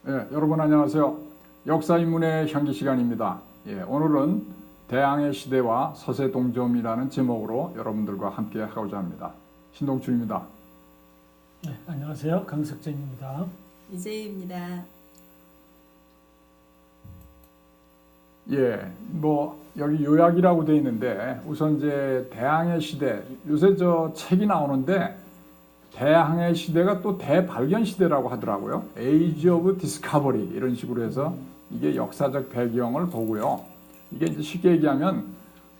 여러분 안녕하세요. 역사인문의 향기 시간입니다. 오늘은 대항해 시대와 서세 동점이라는 제목으로 여러분들과 함께 하고자 합니다. 신동춘입니다. 안녕하세요. 강석진입니다. 이재희입니다. 여기 요약이라고 되어 있는데 우선 이제 대항해 시대, 요새 저 책이 나오는데 대항해 시대가 또 대발견 시대라고 하더라고요. Age of Discovery 이런 식으로 해서 이게 역사적 배경을 보고요. 이게 이제 쉽게 얘기하면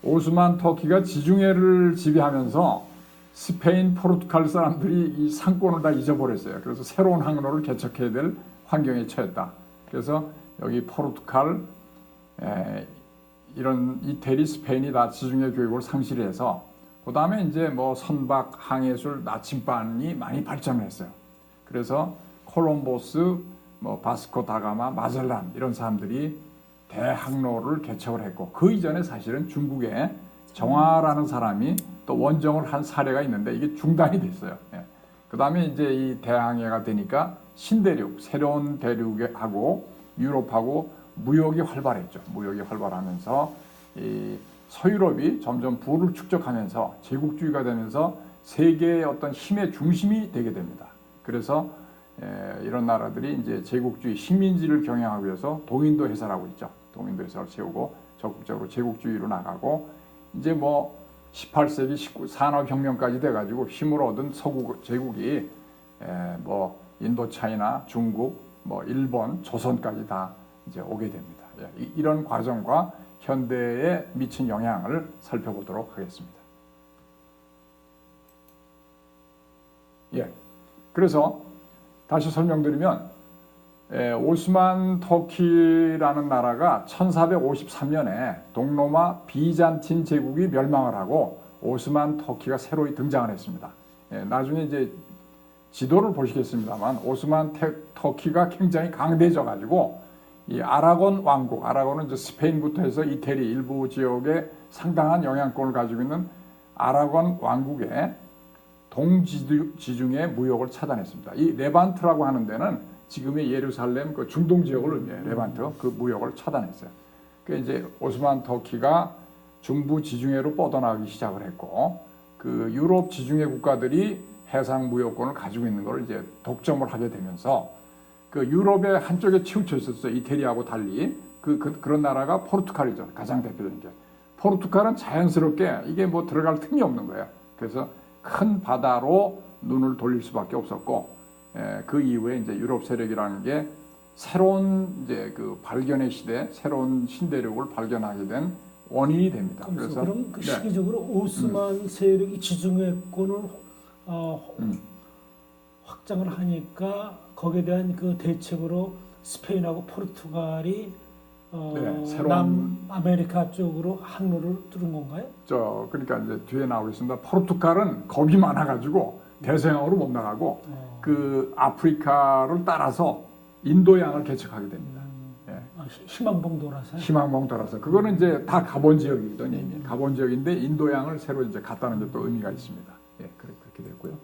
오스만 터키가 지중해를 지배하면서 스페인, 포르투갈 사람들이 이 상권을 다 잊어버렸어요. 그래서 새로운 항로를 개척해야 될 환경에 처했다. 그래서 여기 포르투갈, 이런 이태리, 스페인이 다 지중해 교육을 상실해서 그 다음에 이제 뭐 선박, 항해술, 나침반이 많이 발전했어요. 그래서 콜럼버스, 뭐 바스코 다가마, 마젤란 이런 사람들이 대항로를 개척을 했고 그 이전에 사실은 중국에 정화라는 사람이 또 원정을 한 사례가 있는데 이게 중단이 됐어요. 그 다음에 이제 이 대항해가 되니까 신대륙, 새로운 대륙하고 유럽하고 무역이 활발했죠. 무역이 활발하면서 이 서유럽이 점점 부를 축적하면서 제국주의가 되면서 세계의 어떤 힘의 중심이 되게 됩니다. 그래서 이런 나라들이 이제 제국주의 식민지를 경영하기 위해서 동인도 해설하고 있죠. 동인도 해설을 세우고 적극적으로 제국주의로 나가고 이제 뭐 18세기 19 산업혁명까지 돼가지고 힘을 얻은 서구 제국이 뭐 인도차이나 중국, 뭐 일본, 조선까지 다 이제 오게 됩니다. 이런 과정과 현대에 미친 영향을 살펴보도록 하겠습니다. 그래서 다시 설명드리면 오스만 터키라는 나라가 1453년에 동로마 비잔틴 제국이 멸망을 하고 오스만 터키가 새로 등장을 했습니다. 나중에 이제 지도를 보시겠습니다만 오스만 터키가 굉장히 강대져 가지고 이 아라곤 왕국, 아라곤은 이제 스페인부터 해서 이태리 일부 지역에 상당한 영향권을 가지고 있는 아라곤 왕국의 동지중해 무역을 차단했습니다. 이 레반트라고 하는 데는 지금의 예루살렘 그 중동 지역을 의미해요. 레반트 그 무역을 차단했어요. 그 이제 오스만 터키가 중부 지중해로 뻗어나가기 시작을 했고 그 유럽 지중해 국가들이 해상 무역권을 가지고 있는 걸 이제 독점을 하게 되면서 그 유럽의 한쪽에 치우쳐 있었어요. 이태리하고 달리 그런 나라가 포르투갈이죠. 가장 대표적인 게 포르투갈은 자연스럽게 이게 뭐 들어갈 틈이 없는 거예요. 그래서 큰 바다로 눈을 돌릴 수밖에 없었고 그 이후에 이제 유럽 세력이라는 게 새로운 이제 그 발견의 시대, 새로운 신대륙을 발견하게 된 원인이 됩니다. 그래서 그럼 그 시기적으로 오스만 세력이 지중해권을 확장을 하니까 거기에 대한 그 대책으로 스페인하고 포르투갈이 남아메리카 쪽으로 항로를 뚫은 건가요? 그러니까 이제 뒤에 나오겠습니다. 포르투갈은 겁이 많아가지고 대서양으로 못 나가고 그 아프리카를 따라서 인도양을 개척하게 됩니다. 희망봉 돌아서. 희망봉 돌아서. 그거는 이제 다 가본 지역이거든요. 이미 가본 지역인데 인도양을 새로 이제 갔다는 게 또 의미가 있습니다. 그렇게 됐고요.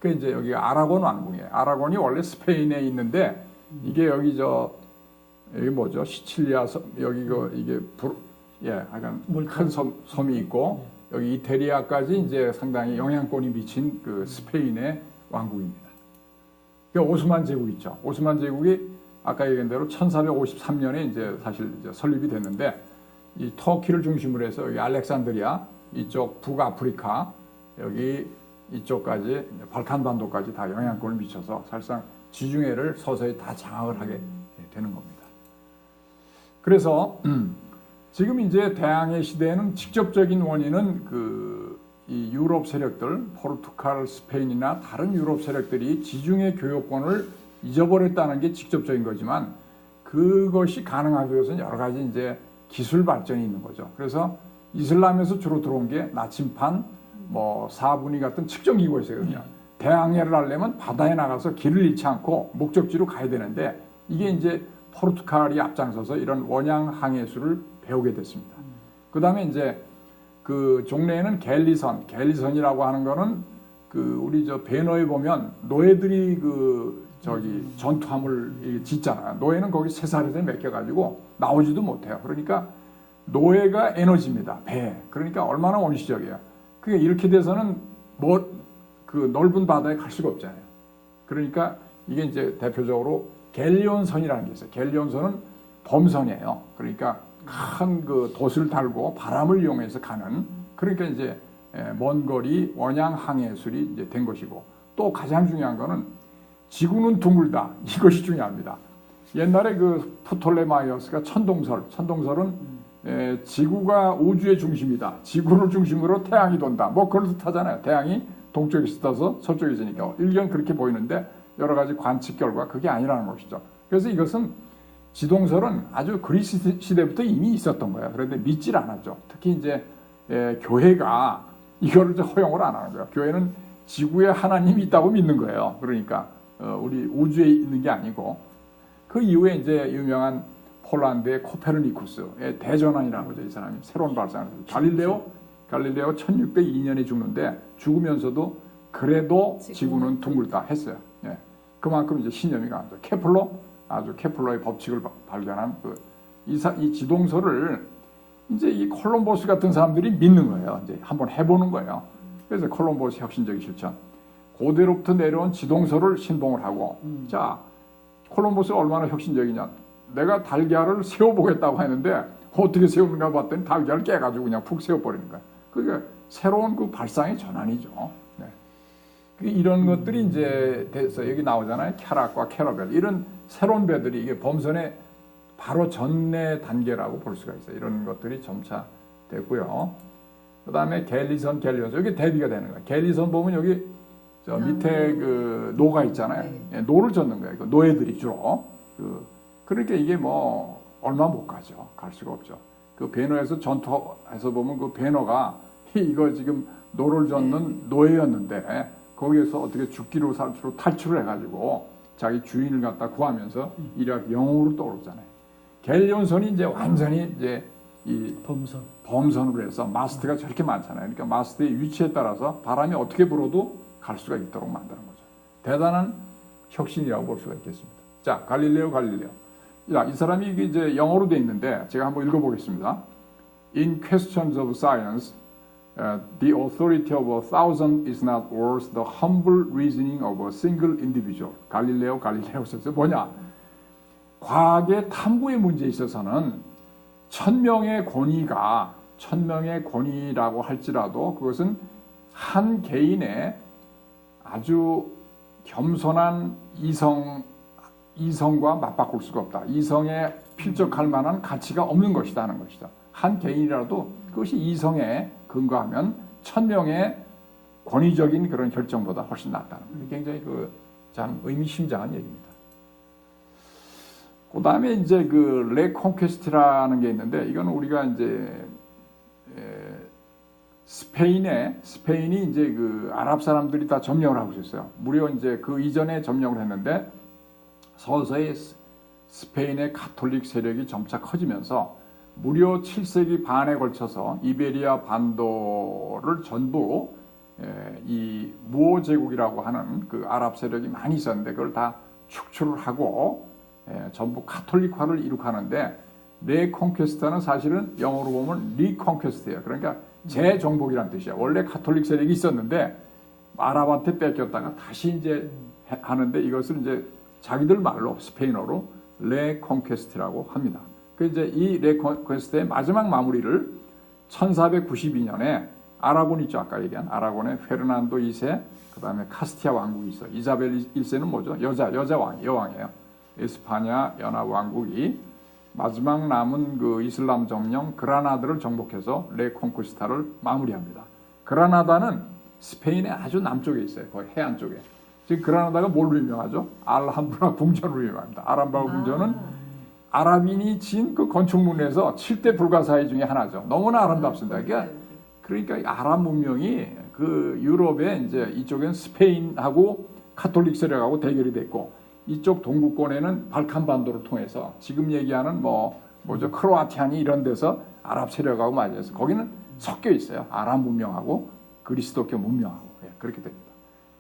그 이제 여기 아라곤 왕국이에요. 아라곤이 원래 스페인에 있는데 이게 여기 여기 뭐죠? 시칠리아 섬 여기 이게 약간 큰 섬이 있고 여기 이태리아까지 이제 상당히 영향권이 미친 그 스페인의 왕국입니다. 그 오스만 제국 있죠. 오스만 제국이 아까 얘기한 대로 1453년에 이제 사실 이제 설립이 됐는데 이 터키를 중심으로 해서 여기 알렉산드리아 이쪽 북아프리카 여기 이쪽까지 발칸 반도까지 다 영향권을 미쳐서 사실상 지중해를 서서히 다 장악을 하게 되는 겁니다. 그래서 지금 이제 대항해 시대에는 직접적인 원인은 이 유럽 세력들, 포르투갈, 스페인이나 다른 유럽 세력들이 지중해 교역권을 잊어버렸다는 게 직접적인 거지만 그것이 가능하기 위해서는 여러 가지 이제 기술 발전이 있는 거죠. 그래서 이슬람에서 주로 들어온 게 나침판, 뭐 사분이 같은 측정 기구가 있거든요. 대항해를 하려면 바다에 나가서 길을 잃지 않고 목적지로 가야 되는데 이게 이제 포르투갈이 앞장서서 이런 원양 항해술을 배우게 됐습니다. 그 다음에 이제 그 종래에는 갤리선이라고 하는 거는 그 우리 저 배너에 보면 노예들이 그 전투함을 짓잖아요. 노예는 거기 새살에 맡겨가지고 나오지도 못해요. 그러니까 노예가 에너지입니다. 배. 그러니까 얼마나 원시적이에요. 그게 이렇게 돼서는 그 넓은 바다에 갈 수가 없잖아요. 그러니까 이게 이제 대표적으로 갤리온선이라는 게 있어요. 갤리온선은 범선이에요. 그러니까 큰 그 돛을 달고 바람을 이용해서 가는, 그러니까 이제 먼 거리 원양 항해술이 이제 된 것이고, 또 가장 중요한 거는 지구는 둥글다. 이것이 중요합니다. 옛날에 그 프톨레마이오스가 천동설은 지구가 우주의 중심이다. 지구를 중심으로 태양이 돈다. 뭐 그럴듯하잖아요. 태양이 동쪽에서 떠서 서쪽에 있으니까 일견 그렇게 보이는데 여러 가지 관측 결과 그게 아니라는 것이죠. 그래서 이것은 지동설은 아주 그리스 시대부터 이미 있었던 거예요. 그런데 믿질 않았죠. 특히 이제 교회가 이거를 허용을 안 하는 거예요. 교회는 지구에 하나님이 있다고 믿는 거예요. 그러니까 우리 우주에 있는 게 아니고, 그 이후에 이제 유명한 폴란드의 코페르니쿠스의 대전환이라는 거죠. 이 사람이 새로운 발상을 했어요. 갈릴레오 1602년에 죽는데 죽으면서도 그래도 지구는 둥글다 했어요. 예. 그만큼 이제 신념이 강하죠. 케플러의 법칙을 발견한 이 지동설을 이제 이 콜럼버스 같은 사람들이 믿는 거예요. 이제 한번 해보는 거예요. 그래서 콜럼버스 혁신적인 실천, 고대로부터 내려온 지동설을 신봉을 하고, 자, 콜럼버스가 얼마나 혁신적이냐. 내가 달걀을 세워보겠다고 했는데 어떻게 세우는가 봤더니 달걀을 깨가지고 그냥 푹 세워버리는 거야. 그게 새로운 그 발상의 전환이죠. 네. 이런 것들이 이제 돼서 여기 나오잖아요. 캐락과 캐러벨, 이런 새로운 배들이 이게 범선의 바로 전내 단계라고 볼 수가 있어요. 이런 것들이 점차 됐고요. 그 다음에 갤리선, 여기 대비가 되는 거예요. 갤리선 보면 여기 저 밑에 그 노가 있잖아요. 네. 노를 젓는 거예요. 그 노예들이 주로. 그러니까 이게 뭐 얼마 못 가죠. 갈 수가 없죠. 그 배너에서 전투해서 보면 그 배너가 이거 지금 노를 젓는 노예였는데 거기에서 어떻게 죽기로 살기로 탈출을 해가지고 자기 주인을 갖다 구하면서 이렇게 영웅으로 떠오르잖아요. 갤리온선이 이제 완전히 이제 이 범선으로 해서 마스트가 저렇게 많잖아요. 그러니까 마스트의 위치에 따라서 바람이 어떻게 불어도 갈 수가 있도록 만드는 거죠. 대단한 혁신이라고 볼 수가 있겠습니다. 자, 갈릴레오. 자, 이 사람이 이제 영어로 돼 있는데 제가 한번 읽어보겠습니다. In questions of science, the authority of 1,000 is not worth the humble reasoning of a single individual. 갈릴레오 썼어요. 뭐냐? 과학의 탐구의 문제에 있어서는 1,000명의 권위라고 할지라도 그것은 한 개인의 아주 겸손한 이성과 맞바꿀 수가 없다. 이성에 필적할 만한 가치가 없는 것이다 하는 것이다. 한 개인이라도 그것이 이성에 근거하면 1,000명의 권위적인 그런 결정보다 훨씬 낫다는 거예요. 굉장히 참 의미심장한 얘기입니다. 그 다음에 이제 레 콘퀘스트라는 게 있는데, 이거는 우리가 이제 스페인이 이제 아랍 사람들이 다 점령을 하고 있었어요. 무려 이제 그 이전에 점령을 했는데 서서히 스페인의 가톨릭 세력이 점차 커지면서 무려 7세기 반에 걸쳐서 이베리아 반도를 전부 이 무오 제국이라고 하는 그 아랍 세력이 많이 있었는데 그걸 다 축출을 하고 전부 가톨릭화를 이룩하는데, 레 콘퀘스트는 사실은 영어로 보면 리콘퀘스트예요. 그러니까 재정복이라는 뜻이야. 원래 가톨릭 세력이 있었는데 아랍한테 뺏겼다가 다시 이제 하는데 이것을 이제 자기들 말로 스페인어로 레 콘퀘스트라고 합니다. 그 이제 이 레 콘퀘스트의 마지막 마무리를 1492년에 아라곤 있죠. 아까 얘기한 아라곤의 페르난도 2세, 그 다음에 카스티아 왕국이 있어. 이자벨 1세는 뭐죠? 여왕이에요. 에스파냐 연합왕국이 마지막 남은 그 이슬람 점령 그라나다를 정복해서 레 콘쿠스타를 마무리합니다. 그라나다는 스페인의 아주 남쪽에 있어요. 거의 해안 쪽에. 지금 그라나다가 뭘로 유명하죠? 알함브라 궁전으로 유명합니다. 알함브라 궁전은 아랍인이 지은 그 건축물에서 7대 불가사의 중에 하나죠. 너무나 아름답습니다. 그러니까 아랍 문명이 그 유럽에 이제 이쪽엔 스페인하고 가톨릭 세력하고 대결이 됐고, 이쪽 동구권에는 발칸 반도를 통해서 지금 얘기하는 크로아티아니 이런 데서 아랍 세력하고 맞이해서 거기는 섞여 있어요. 아랍 문명하고 그리스도교 문명하고. 그렇게 됩니다.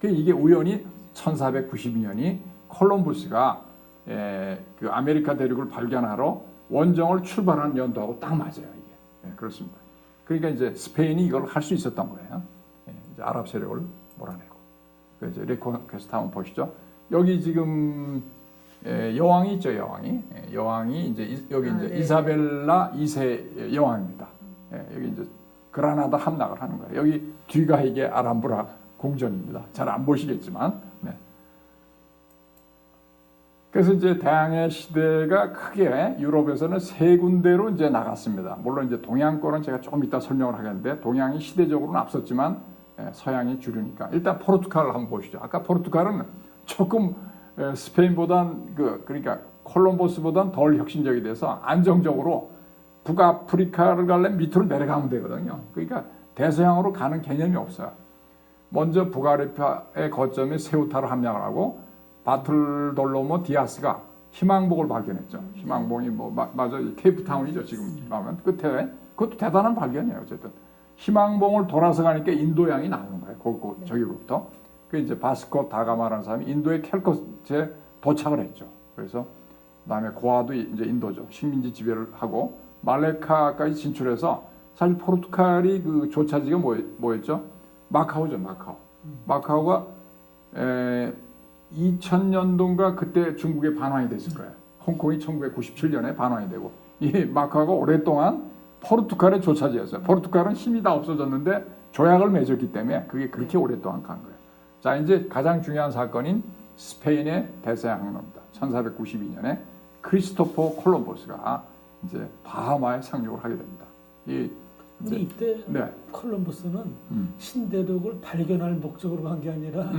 이게 우연히 1492년이 콜럼버스가 그 아메리카 대륙을 발견하러 원정을 출발한 연도하고 딱 맞아요. 이게 그렇습니다. 그러니까 이제 스페인이 이걸 할 수 있었던 거예요. 이제 아랍 세력을 몰아내고. 그 이제 리콘퀘스트 한번 보시죠. 여기 지금 여왕이 있죠, 여왕이 이제 여기 이제 네. 이사벨라 2세 여왕입니다. 여기 이제 그라나다 함락을 하는 거예요. 여기 뒤가 이게 아람브라 궁전입니다. 잘 안 보시겠지만. 네. 그래서 이제 대항해 시대가 크게 유럽에서는 세 군데로 이제 나갔습니다. 물론 이제 동양권은 제가 조금 이따 설명을 하겠는데 동양이 시대적으로는 앞섰지만 서양이 주류니까 일단 포르투갈을 한번 보시죠. 아까 포르투갈은 조금 스페인보단 그러니까 콜럼버스보단 덜 혁신적이 돼서 안정적으로 북아프리카를 가려면 밑으로 내려가면 되거든요. 그러니까 대서양으로 가는 개념이 없어요. 먼저 북아프리카의 거점에 세우타를 함량을 하고 바틀돌로모 디아스가 희망봉을 발견했죠. 희망봉이 맞아 케이프타운이죠. 지금 가면 끝에 그것도 대단한 발견이에요. 어쨌든 희망봉을 돌아서 가니까 인도양이 나오는 거예요. 저기로부터 그 이제 바스코 다가마라는 사람이 인도의 캘컷에 도착을 했죠. 그래서 그다음에 고아도 이제 인도죠. 식민지 지배를 하고 말레카까지 진출해서 사실 포르투갈이 그 조차지가 뭐였죠? 마카오죠. 마카오가 2000년도인가 그때 중국에 반환이 됐을 거예요. 홍콩이 1997년에 반환이 되고 이 마카오가 오랫동안 포르투갈의 조차지였어요. 포르투갈은 힘이 다 없어졌는데 조약을 맺었기 때문에 그게 그렇게 오랫동안 간 거예요. 자, 이제 가장 중요한 사건인 스페인의 대서양 항로입니다. 1492년에 크리스토퍼 콜럼버스가 이제 바하마에 상륙을 하게 됩니다. 근데 이때 네. 콜럼버스는 신대륙을 발견할 목적으로 간 게 아니라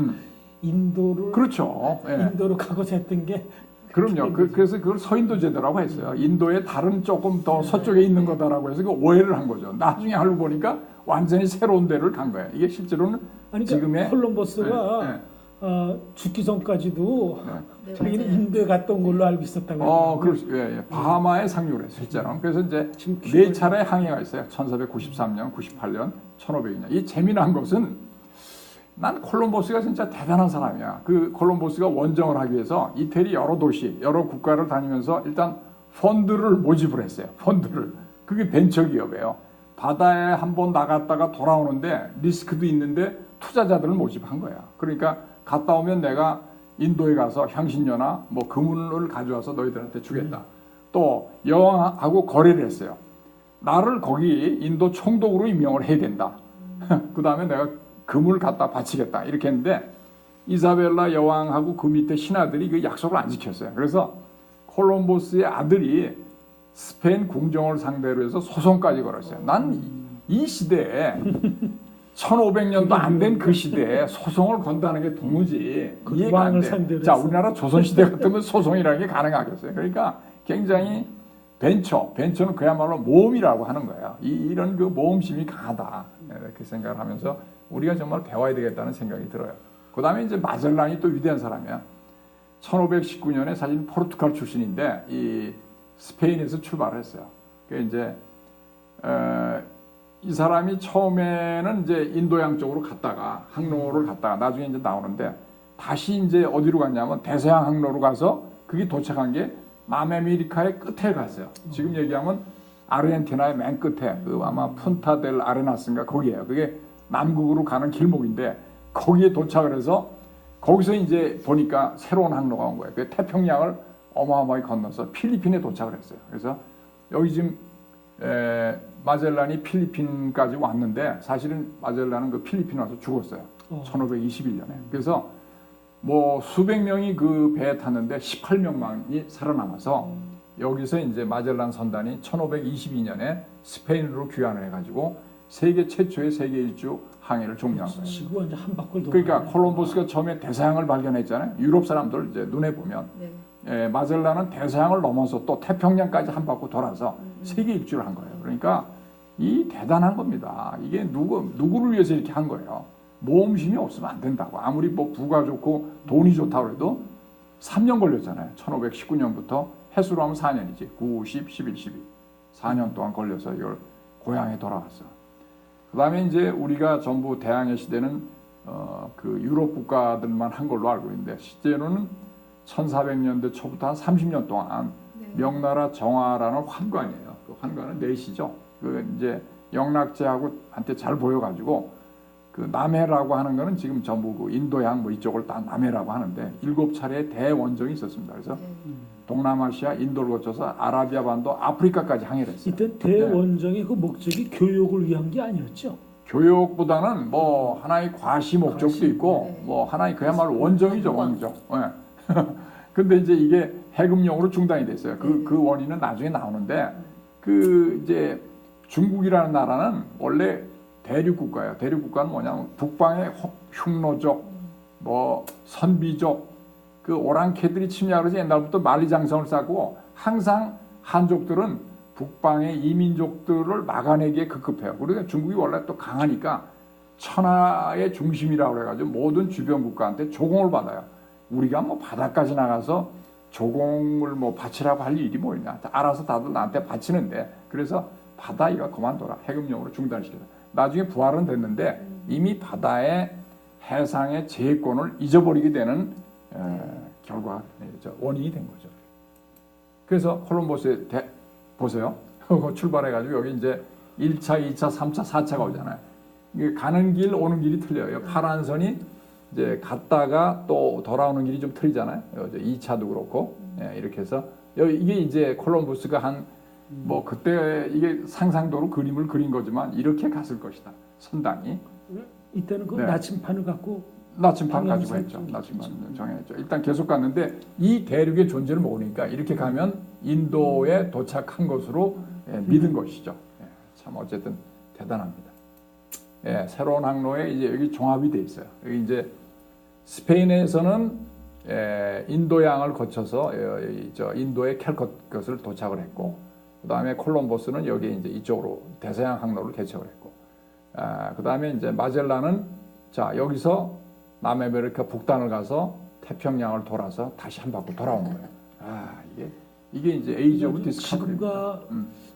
인도를 그렇죠. 인도로 가고자 했던 게 그럼요. 그래서 그걸 서인도 제도라고 했어요. 인도의 다른 조금 더 서쪽에 있는 거다라고 해서 그 오해를 한 거죠. 나중에 알고 보니까 완전히 새로운 데를 간 거예요. 이게 실제로는 아니, 지금의 콜럼버스가 죽기 전까지도 네, 자기는 맞아요. 인도에 갔던 걸로 알고 있었다고. 그렇죠. 바하마에 상륙을 했어요. 실제로는. 그래서 이제 네 차례 항해가 있어요. 1493년, 98년, 1500년. 이 재미난 것은 난 콜럼버스가 진짜 대단한 사람이야. 그 콜럼버스가 원정을 하기 위해서 이태리 여러 도시, 여러 국가를 다니면서 일단 펀드를 모집을 했어요. 펀드를. 그게 벤처기업이에요. 바다에 한번 나갔다가 돌아오는데 리스크도 있는데 투자자들을 모집한 거야. 그러니까 갔다 오면 내가 인도에 가서 향신료나 뭐 금은을 가져와서 너희들한테 주겠다. 또 여왕하고 거래를 했어요. 나를 거기 인도 총독으로 임명을 해야 된다. 그 다음에 내가 금을 갖다 바치겠다. 이렇게 했는데 이사벨라 여왕하고 그 밑에 신하들이 그 약속을 안 지켰어요. 그래서 콜럼버스의 아들이 스페인 궁정을 상대로 해서 소송까지 걸었어요. 난 이 시대에 1500년도 안 된 그 시대에 소송을 건다는 게 도무지 이해가 안 돼. 자, 우리나라 조선시대 같으면 소송이라는 게 가능하겠어요. 그러니까 굉장히 벤처는 그야말로 모험이라고 하는 거예요. 이런 그 모험심이 강하다. 이렇게 생각을 하면서 우리가 정말 배워야 되겠다는 생각이 들어요. 그 다음에 이제 마젤란이 또 위대한 사람이야. 1519년에 사실 포르투갈 출신인데 이 스페인에서 출발을 했어요. 그 이제 이 사람이 처음에는 이제 인도양 쪽으로 갔다가 항로를 갔다가 나중에 이제 나오는데 다시 이제 어디로 갔냐면 대서양 항로로 가서 그게 도착한 게 남아메리카의 끝에 갔어요. 지금 얘기하면 아르헨티나의 맨 끝에 그 아마 푼타델 아레나스인가 거기에요. 그게 남극으로 가는 길목인데 거기에 도착을 해서 거기서 이제 보니까 새로운 항로가 온 거예요. 그 태평양을 어마어마하게 건너서 필리핀에 도착을 했어요. 그래서 여기 지금 마젤란이 필리핀까지 왔는데 사실은 마젤란은 그 필리핀 와서 죽었어요. 1521년에. 그래서 뭐 수백 명이 그 배에 탔는데 18명만이 살아남아서 여기서 이제 마젤란 선단이 1522년에 스페인으로 귀환을 해가지고 세계 최초의 세계 일주 항해를 종료한 거예요. 지구 완전 한 바퀴 돌. 그러니까 콜럼버스가 처음에 대서양을 발견했잖아요. 유럽 사람들 이제 눈에 보면 마젤란은 대서양을 넘어서 또 태평양까지 한 바퀴 돌아서 세계 일주를 한 거예요. 그러니까 이 대단한 겁니다. 이게 누구를 위해서 이렇게 한 거예요. 모험심이 없으면 안 된다고. 아무리 뭐 부가 좋고 돈이 좋다고 해도 3년 걸렸잖아요. 1519년부터 해수로 하면 4년이지. 9, 10, 11, 12. 4년 동안 걸려서 이걸 고향에 돌아왔어. 그 다음에 이제 우리가 전부 대항해 시대는 그 유럽 국가들만 한 걸로 알고 있는데 실제로는 1400년대 초부터 한 30년 동안 네. 명나라 정화라는 환관이에요. 그 환관은 넷이죠. 그 이제 영락제하고 한테 잘 보여가지고 그 남해라고 하는 거는 지금 전부 그 인도양 뭐 이쪽을 다 남해라고 하는데 7차례의 대원정이 있었습니다. 그래서 네. 동남아시아 인도를 거쳐서 아라비아 반도 아프리카까지 항해를 했어요. 이때 대원정의 그 목적이 교육을 위한 게 아니었죠. 교육보다는 뭐 하나의 과시 목적도 과시, 있고 네. 뭐 하나의 그야말로 원정이죠, 원정. 예. 근데 이제 이게 해금용으로 중단이 됐어요. 그 원인은 나중에 나오는데 그 이제 중국이라는 나라는 원래 대륙 국가예요. 대륙 국가는 뭐냐면 북방의 흉노족, 뭐 선비족, 그 오랑캐들이 침략을 해서 옛날부터 만리장성을 쌓고 항상 한족들은 북방의 이민족들을 막아내기에 급급해요. 그러니까 중국이 원래 또 강하니까 천하의 중심이라고 해가지고 모든 주변 국가한테 조공을 받아요. 우리가 뭐 바다까지 나가서 조공을 뭐 바치라고 할 일이 뭐 있냐. 알아서 다들 나한테 바치는데 그래서 바다 이거 그만둬라. 해금용으로 중단시켜라. 나중에 부활은 됐는데 이미 바다의 해상의 제해권을 잊어버리게 되는 결과 원인이 된 거죠. 그래서 콜럼버스의 보세요. 출발해가지고 여기 이제 1차, 2차, 3차, 4차가 오잖아요. 이게 가는 길, 오는 길이 틀려요. 파란 선이 이제 갔다가 또 돌아오는 길이 좀 틀리잖아요. 2차도 그렇고 이렇게 해서 이게 이제 콜럼버스가 한 뭐 그때 이게 상상도로 그림을 그린 거지만 이렇게 갔을 것이다. 선당이. 이때는 그 네. 나침판을 갖고 나침판 가지고 방향을 했죠. 설정. 나침판 정해했죠. 일단 계속 갔는데 이 대륙의 존재를 모르니까 이렇게 가면 인도에 도착한 것으로 믿은 것이죠. 참 어쨌든 대단합니다. 새로운 항로에 이제 여기 종합이 돼 있어요. 여기 이제 스페인에서는 인도양을 거쳐서 인도의 캘컷것을 도착을 했고, 그 다음에 콜럼버스는 여기 이제 이쪽으로 대서양 항로를 개척을 했고, 그 다음에 이제 마젤란은 자 여기서 남아메리카 북단을 가서 태평양을 돌아서 다시 한 바퀴 돌아온 거예요. 이게 이제 에이지 오브 디스커버리입니다. 지구가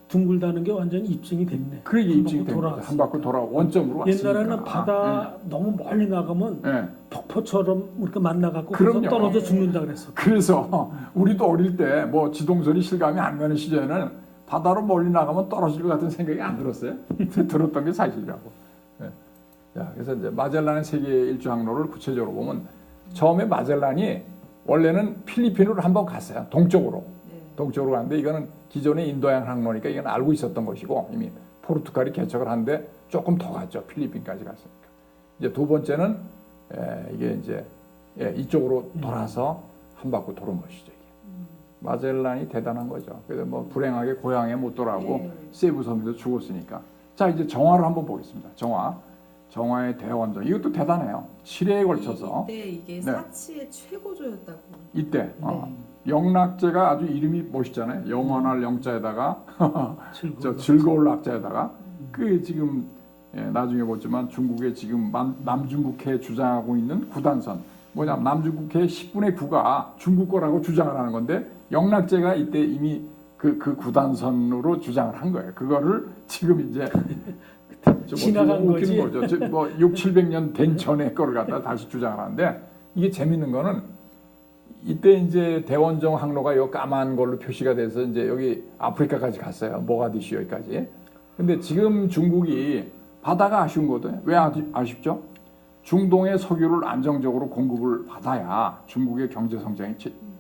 둥글다는 게 완전히 입증이 됐네. 그게 입증이 됩니다. 돌아왔으니까. 한 바퀴 돌아 원점으로 왔으니까. 옛날에는 바다 너무 멀리 나가면 폭포처럼 이렇게 만나갖고 그럼요. 거기서 떨어져 죽는다 그랬어. 그래서 우리도 어릴 때 뭐 지동설이 실감이 안 나는 시절에는 바다로 멀리 나가면 떨어질 것 같은 생각이 안 들었어요. 들었던 게 사실이라고. 자, 그래서 이제 마젤란의 세계 일주 항로를 구체적으로 보면 처음에 마젤란이 원래는 필리핀으로 한번 갔어요. 동쪽으로. 동쪽으로 갔는데 이거는 기존의 인도양 항로니까 이건 알고 있었던 것이고 이미 포르투갈이 개척을 하는데 조금 더 갔죠. 필리핀까지 갔으니까. 이제 두 번째는 이게 이제 이쪽으로 돌아서 한 바퀴 도는 것이죠. 마젤란이 대단한 거죠. 그래서 뭐 불행하게 고향에 못 돌아오고 세부 섬에서 죽었으니까. 자 이제 정화를 한번 보겠습니다. 정화의 대원정 이것도 대단해요. 7회에 걸쳐서 이때 이게 사치의 최고조였다고. 이때 영락제가 아주 이름이 멋있잖아요. 영원할 영자에다가 저 즐거울 낙자에다가 그 지금 나중에 보지만 중국의 지금 남중국해에 주장하고 있는 구단선 뭐냐면 남중국해의 10분의 9가 중국 거라고 주장을 하는 건데 영락제가 이때 이미 그 구단선으로 주장을 한 거예요. 그거를 지금 이제 지나간 거지. 거죠. 뭐 600~700년 된 전에 거를 갖다 다시 주장을 하는데 이게 재밌는 거는 이때 이제 대원정 항로가 요 까만 걸로 표시가 돼서 이제 여기 아프리카까지 갔어요. 모가디슈 여기까지. 근데 지금 중국이 바다가 아쉬운 거거든요. 왜 아쉽죠? 중동의 석유를 안정적으로 공급을 받아야 중국의 경제 성장이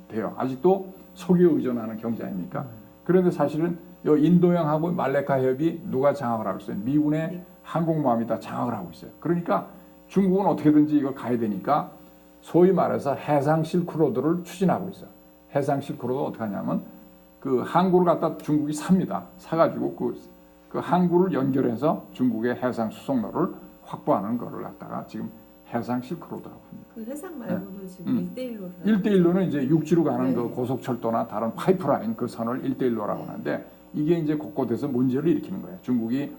돼요. 아직도 석유에 의존하는 경제 아닙니까? 그런데 사실은 이 인도양하고 말레카 해협이 누가 장악을 하고 있어요? 미군의 항공모함이 다 장악을 하고 있어요. 그러니까 중국은 어떻게든지 이걸 가야 되니까 소위 말해서 해상 실크로드를 추진하고 있어요. 해상 실크로드 어떻게 하냐면 그 항구를 갖다 중국이 삽니다. 사가지고 그 항구를 연결해서 중국의 해상 수송로를 확보하는 거를 갖다가 지금 해상 실크로드라고 합니다. 그 해상 말고도 지금 1대1로 1대1로는 이제 육지로 가는 그 고속철도나 다른 파이프라인 그 선을 1대1로라고 하는데 이게 이제 곳곳에서 문제를 일으키는 거예요. 중국이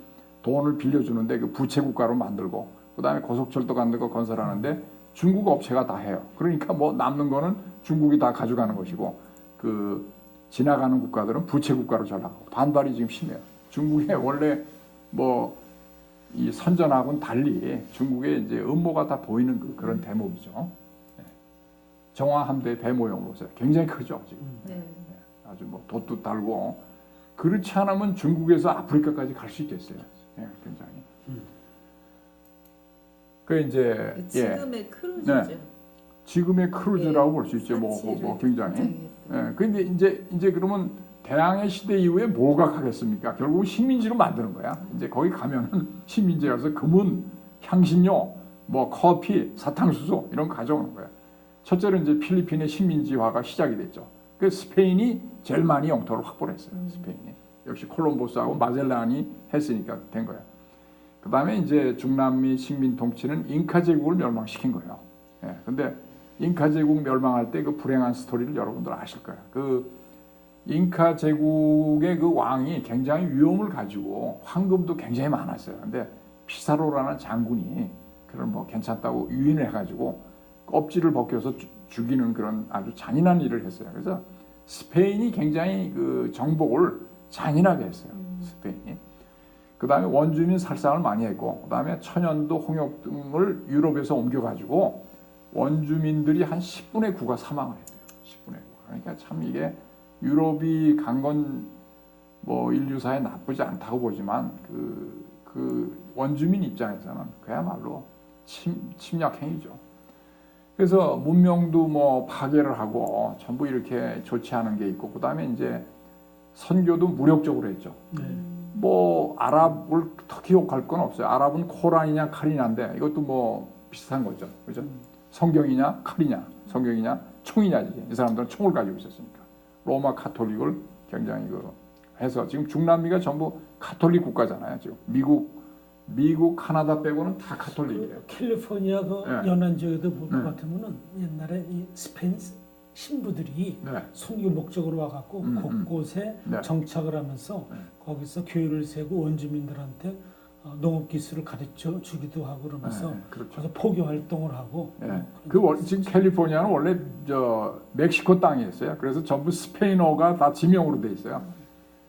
돈을 빌려주는데 그 부채 국가로 만들고 그다음에 고속철도 같은 거 건설하는데 중국 업체가 다 해요. 그러니까 뭐 남는 거는 중국이 다 가져가는 것이고 그 지나가는 국가들은 부채 국가로 전락하고 반발이 지금 심해요. 중국의 원래 뭐 이 선전하고는 달리 중국의 이제 음모가 다 보이는 그런 대목이죠. 정화 함대 대모형으로 써요. 굉장히 크죠 지금. 네. 아주 뭐 돛도 달고 그렇지 않으면 중국에서 아프리카까지 갈 수 있겠어요. 예, 굉장히. 그 이제 지금의 크루즈죠. 네. 지금의 크루즈라고 예, 볼 수 있죠. 뭐 사치를 굉장히. 했던. 예, 근데 이제 그러면 대항해 시대 이후에 뭐가 가겠습니까? 결국 식민지로 만드는 거야. 이제 거기 가면은 식민지에 가서 금은, 향신료, 뭐 커피, 사탕수수 이런 거 가져오는 거야. 첫째로 이제 필리핀의 식민지화가 시작이 됐죠. 그 스페인이 제일 많이 영토를 확보를 했어요. 스페인이. 역시 콜럼버스하고 마젤란이 했으니까 된 거야. 그 다음에 이제 중남미 식민 통치는 잉카 제국을 멸망시킨 거예요. 예, 근데 잉카 제국 멸망할 때 그 불행한 스토리를 여러분들 아실 거예요. 그 잉카 제국의 그 왕이 굉장히 위엄을 가지고 황금도 굉장히 많았어요. 근데 피사로라는 장군이 그걸 뭐 괜찮다고 유인을 해가지고 껍질을 벗겨서 죽이는 그런 아주 잔인한 일을 했어요. 그래서 스페인이 굉장히 그 정복을 잔인하게 했어요. 스페인이. 그 다음에 원주민 살상을 많이 했고, 그 다음에 천연두, 홍역 등을 유럽에서 옮겨가지고 원주민들이 한 10분의 9가 사망을 했대요. 10분의 9. 그러니까 참 이게 유럽이 간 건 뭐 인류사에 나쁘지 않다고 보지만 그 원주민 입장에서는 그야말로 침략 행위죠. 그래서 문명도 뭐 파괴를 하고 전부 이렇게 좋지 않은 게 있고, 그 다음에 이제 선교도 무력적으로 했죠. 뭐 아랍을 특히 욕할 건 없어요. 아랍은 코란이냐 칼이냐인데 이것도 뭐 비슷한 거죠. 그죠? 성경이냐 칼이냐, 성경이냐 총이냐지. 이 사람들은 총을 가지고 있었으니까. 로마 카톨릭을 굉장히 해서 지금 중남미가 전부 카톨릭 국가잖아요. 지금 미국, 카나다 빼고는 다 카톨릭이에요. 캘리포니아 그 네. 연안 지역에도 볼 것 네. 같으면은 옛날에 이 스페인 신부들이 네. 선교 목적으로 와갖고 곳곳에 네. 정착을 하면서 거기서 교회를 세고 원주민들한테 농업 기술을 가르쳐 주기도 하고 그러면서 그렇죠. 그래서 포교 활동을 하고 지금 캘리포니아는 원래 저 멕시코 땅이었어요. 그래서 전부 스페인어가 다 지명으로 돼 있어요.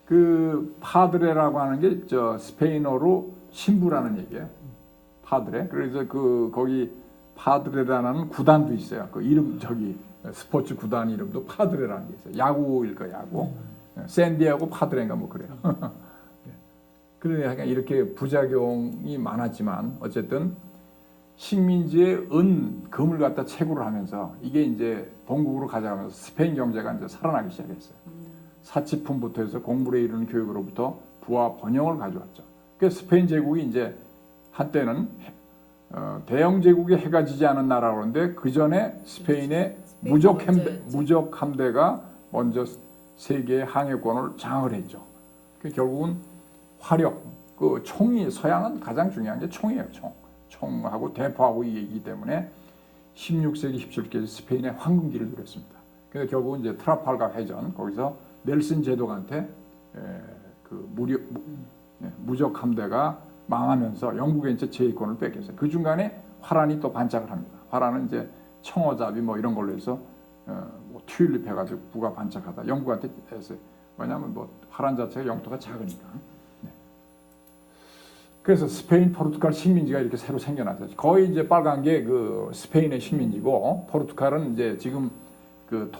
그 파드레라고 하는 게 저 스페인어로 신부라는 얘기예요. 파드레. 그래서 거기 파드레라는 구단도 있어요. 그 이름 스포츠 구단 이름도 파드레라는 게 있어요. 야구일 거야, 야구. 샌디에고 파드레인가 뭐 그래요. 그러니까 이렇게 부작용이 많았지만 어쨌든 식민지의 금을 갖다 채굴을 하면서 이게 이제 본국으로 가져가면서 스페인 경제가 이제 살아나기 시작했어요. 사치품부터 해서 공부에 이르는 교육으로부터 부와 번영을 가져왔죠. 그래서 스페인 제국이 이제 한때는 대영 제국에 해가 지지 않은 나라로 하는데 그 전에 스페인의 무적 함대가 먼저 세계의 항해권을 장악을 했죠. 결국은 화력, 그 총이 서양은 가장 중요한 게 총이에요. 총하고 대포하고 이기 때문에 16세기, 17세기 스페인의 황금기를 누렸습니다. 그래서 결국은 이제 트라팔가 해전 거기서 넬슨 제독한테 무적 함대가 망하면서 영국의 이제 제의권을 뺏겼어요. 그 중간에 화란이 또 반짝을 합니다. 화란은 이제 청어잡이 뭐 이런 걸로 해서 뭐 튤립 해가지고 부가 반짝하다 영국한테 했어요. 왜냐하면 뭐 화란 자체가 영토가 작으니까. 그래서 스페인, 포르투갈 식민지가 이렇게 새로 생겨났어요. 거의 이제 빨간 게 그 스페인의 식민지고, 포르투갈은 이제 지금 그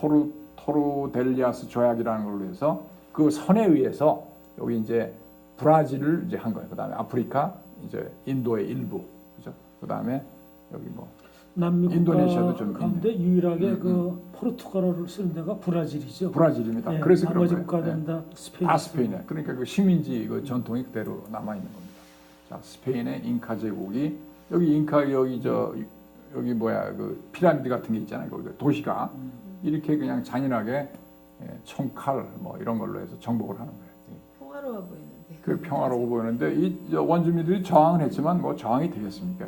토르델리아스 조약이라는 걸로 해서 그 선에 의해서 여기 이제 브라질을 이제 한 거예요. 그다음에 아프리카, 이제 인도의 일부, 그죠? 그다음에 여기 뭐 남미 인도네시아도 국가 좀 가운데 유일하게 그 포르투갈어를 쓰는 데가 브라질이죠. 브라질입니다. 네, 그래서 그런 나머지 거예요. 국가들은 네. 다 스페인. 다 스페인에. 그러니까 그 식민지 그 전통이 그대로 남아 있는 겁니다. 자, 스페인의 잉카 제국이 여기 여기 뭐야 그 피라미드 같은 게 있잖아요. 거기 도시가 이렇게 그냥 잔인하게 총칼 뭐 이런 걸로 해서 정복을 하는 거예요. 평화로워 보이는데. 그 평화로워 보이는데 이 원주민들이 저항을 했지만 뭐 저항이 되겠습니까?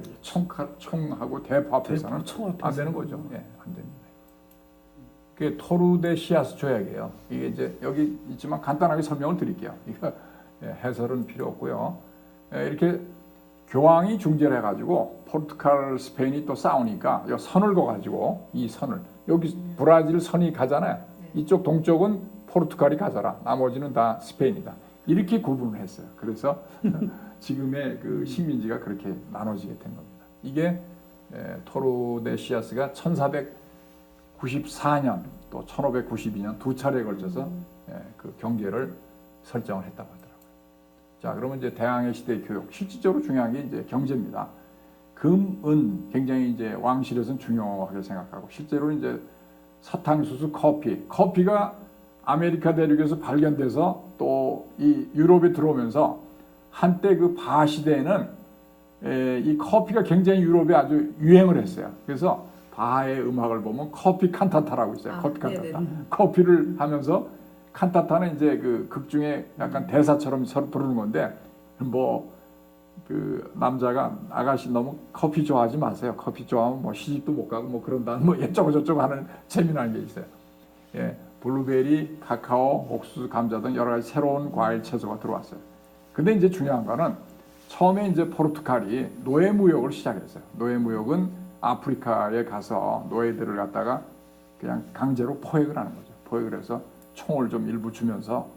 총하고 대포 앞에서는 안 되는 거죠. 예, 안 됩니다. 그게 토르데시아스 조약이에요. 이게 이제 여기 있지만 간단하게 설명을 드릴게요. 이거 해설은 필요 없고요. 이렇게 교황이 중재를 해가지고 포르투갈, 스페인이 또 싸우니까 이 선을 그어가지고 이 선을 여기 브라질 선이 가잖아요. 이쪽 동쪽은 포르투갈이 가져라. 나머지는 다 스페인이다. 이렇게 구분을 했어요. 그래서 지금의 그 식민지가 그렇게 나눠지게 된 겁니다. 이게 토르데시아스가 14년 또 1592년 두 차례에 걸쳐서 그 경계를 설정을 했다고 하더라고요. 자, 그러면 이제 대항해 시대 교육 실질적으로 중요한 게 이제 경제입니다. 금, 은 굉장히 이제 왕실에서는 중요하게 생각하고 실제로 이제 사탕수수, 커피가 아메리카 대륙에서 발견돼서 또 이 유럽에 들어오면서 한때 그 바 시대에는 이 커피가 굉장히 유럽에 아주 유행을 했어요. 그래서 바하의 음악을 보면 커피 칸타타라고 있어요. 커피 칸타타. 네네. 커피를 하면서 칸타타는 이제 그 극 중에 약간 대사처럼 서로 부르는 건데 뭐 그 남자가 아가씨 너무 커피 좋아하지 마세요. 커피 좋아하면 뭐 시집도 못 가고 뭐 그런다는 뭐 어쩌고 저쩌고 하는 재미난 게 있어요. 예, 블루베리, 카카오, 옥수수, 감자 등 여러 가지 새로운 과일 채소가 들어왔어요. 근데 이제 중요한 거는 처음에 이제 포르투갈이 노예 무역을 시작했어요. 노예 무역은 아프리카에 가서 노예들을 갖다가 그냥 강제로 포획을 하는 거죠. 포획을 해서 총을 좀 일부 주면서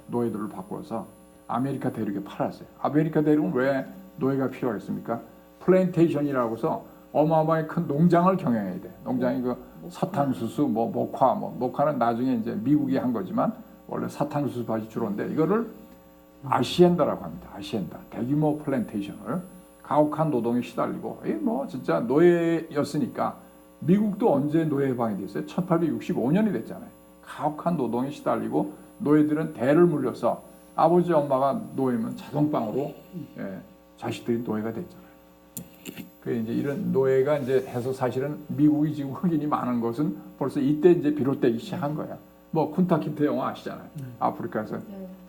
노예들을 바꿔서 아메리카 대륙에 팔았어요. 아메리카 대륙은 왜 노예가 필요하겠습니까? 플랜테이션이라고 해서 어마어마하게 큰 농장을 경영해야 돼. 농장이 그 사탕수수, 뭐 모카는 나중에 이제 미국이 한 거지만 원래 사탕수수 밭이 주로인데 이거를 아시엔다라고 합니다. 아시엔다. 대규모 플랜테이션을 가혹한 노동에 시달리고 뭐 진짜 노예였으니까 미국도 언제 노예 해방이 됐어요? 1865년이 됐잖아요. 가혹한 노동에 시달리고 노예들은 대를 물려서 아버지 엄마가 노예면 자동방으로 자식들이 노예가 됐잖아요. 그 이제 이런 노예가 이제 해서 사실은 미국이 지금 흑인이 많은 것은 벌써 이때 이제 비롯되기 시작한 거야. 뭐 쿤타키테 영화 아시잖아요. 아프리카에서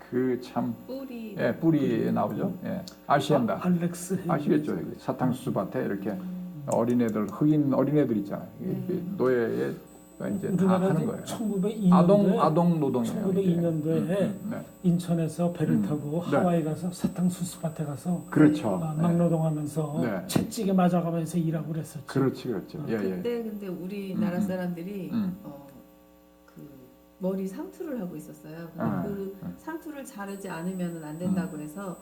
그 참 뿌리에 나오죠. 아시엔다. 알렉스 아시겠죠? 사탕수수 밭에 이렇게 어린애들 흑인 어린애들 있잖아요. 노예에 이제 다 하는 거예요. 1902년도에 아동 노동이에요. 1902년도에 인천에서 배를 타고 하와이 가서 사탕수수 밭에 가서 그렇죠. 막노동하면서 채찍에 맞아가면서 일하고 그랬었죠. 그렇죠. 그때 근데 우리나라 사람들이 그 머리 상투를 하고 있었어요. 근데 그 상투를 자르지 않으면 안 된다고 해서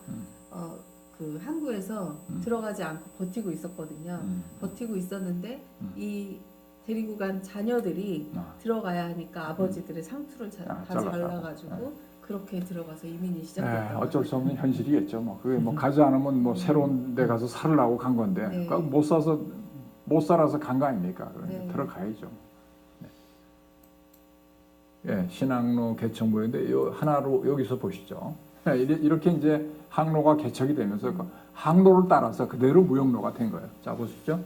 그 항구에서 들어가지 않고 버티고 있었거든요. 버티고 있었는데 이 데리고 간 자녀들이 들어가야 하니까 아버지들의 상투를 다 잘라가지고 그렇게 들어가서 이민이 시작됐다. 어쩔 수 없는 현실이겠죠. 뭐 그게 뭐 가지 않으면 뭐 새로운 데 가서 살으려고 간 건데 못 살아서 간 거 아닙니까? 그러니까 들어가야죠. 신항로 개척물인데 하나로 여기서 보시죠. 이렇게 이제 항로가 개척이 되면서 그 항로를 따라서 그대로 무역로가 된 거예요. 자 보시죠.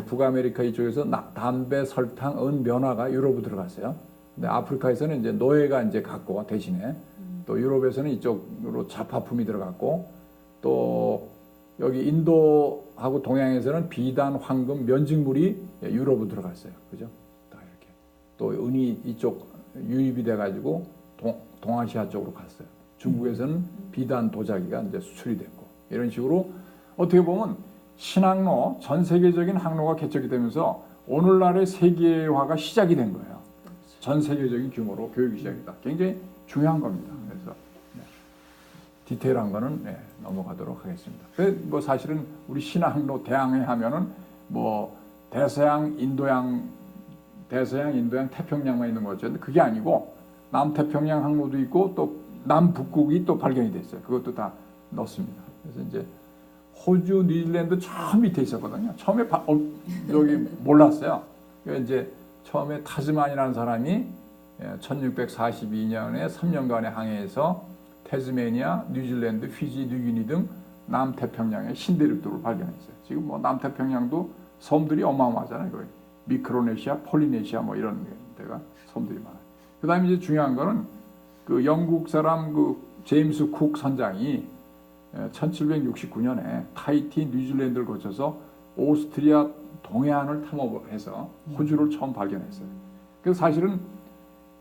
북아메리카 이쪽에서 담배, 설탕, 은, 면화가 유럽으로 들어갔어요. 근데 아프리카에서는 이제 노예가 이제 갔고 대신에 또 유럽에서는 이쪽으로 잡화품이 들어갔고 또 여기 인도하고 동양에서는 비단, 황금, 면직물이 유럽으로 들어갔어요. 그죠? 다 이렇게 또 은이 이쪽 유입이 돼가지고 동아시아 쪽으로 갔어요. 중국에서는 비단, 도자기가 이제 수출이 됐고 이런 식으로 어떻게 보면 신항로, 전 세계적인 항로가 개척이 되면서 오늘날의 세계화가 시작이 된 거예요. 전 세계적인 규모로 교육이 시작이다. 굉장히 중요한 겁니다. 그래서 디테일한 거는 넘어가도록 하겠습니다. 뭐 사실은 우리 신항로 대항해 하면은 뭐 대서양, 인도양, 태평양만 있는 거죠. 그게 아니고 남태평양 항로도 있고 또 남북극이 또 발견이 됐어요. 그것도 다 넣습니다. 그래서 이제 호주, 뉴질랜드 저 밑에 있었거든요. 처음에 여기 몰랐어요. 이제 처음에 타즈만이라는 사람이 1642년에 3년간의 항해에서 태즈메니아, 뉴질랜드, 피지, 뉴기니 등 남태평양의 신대륙들을 발견했어요. 지금 뭐 남태평양도 섬들이 어마어마하잖아요. 거의 미크로네시아, 폴리네시아 뭐 이런 데가 섬들이 많아요. 그다음에 이제 중요한 거는 그 영국 사람 그 제임스 쿡 선장이 1769년에 타히티, 뉴질랜드를 거쳐서 오스트리아 동해안을 탐험해서 호주를 처음 발견했어요. 그래서 사실은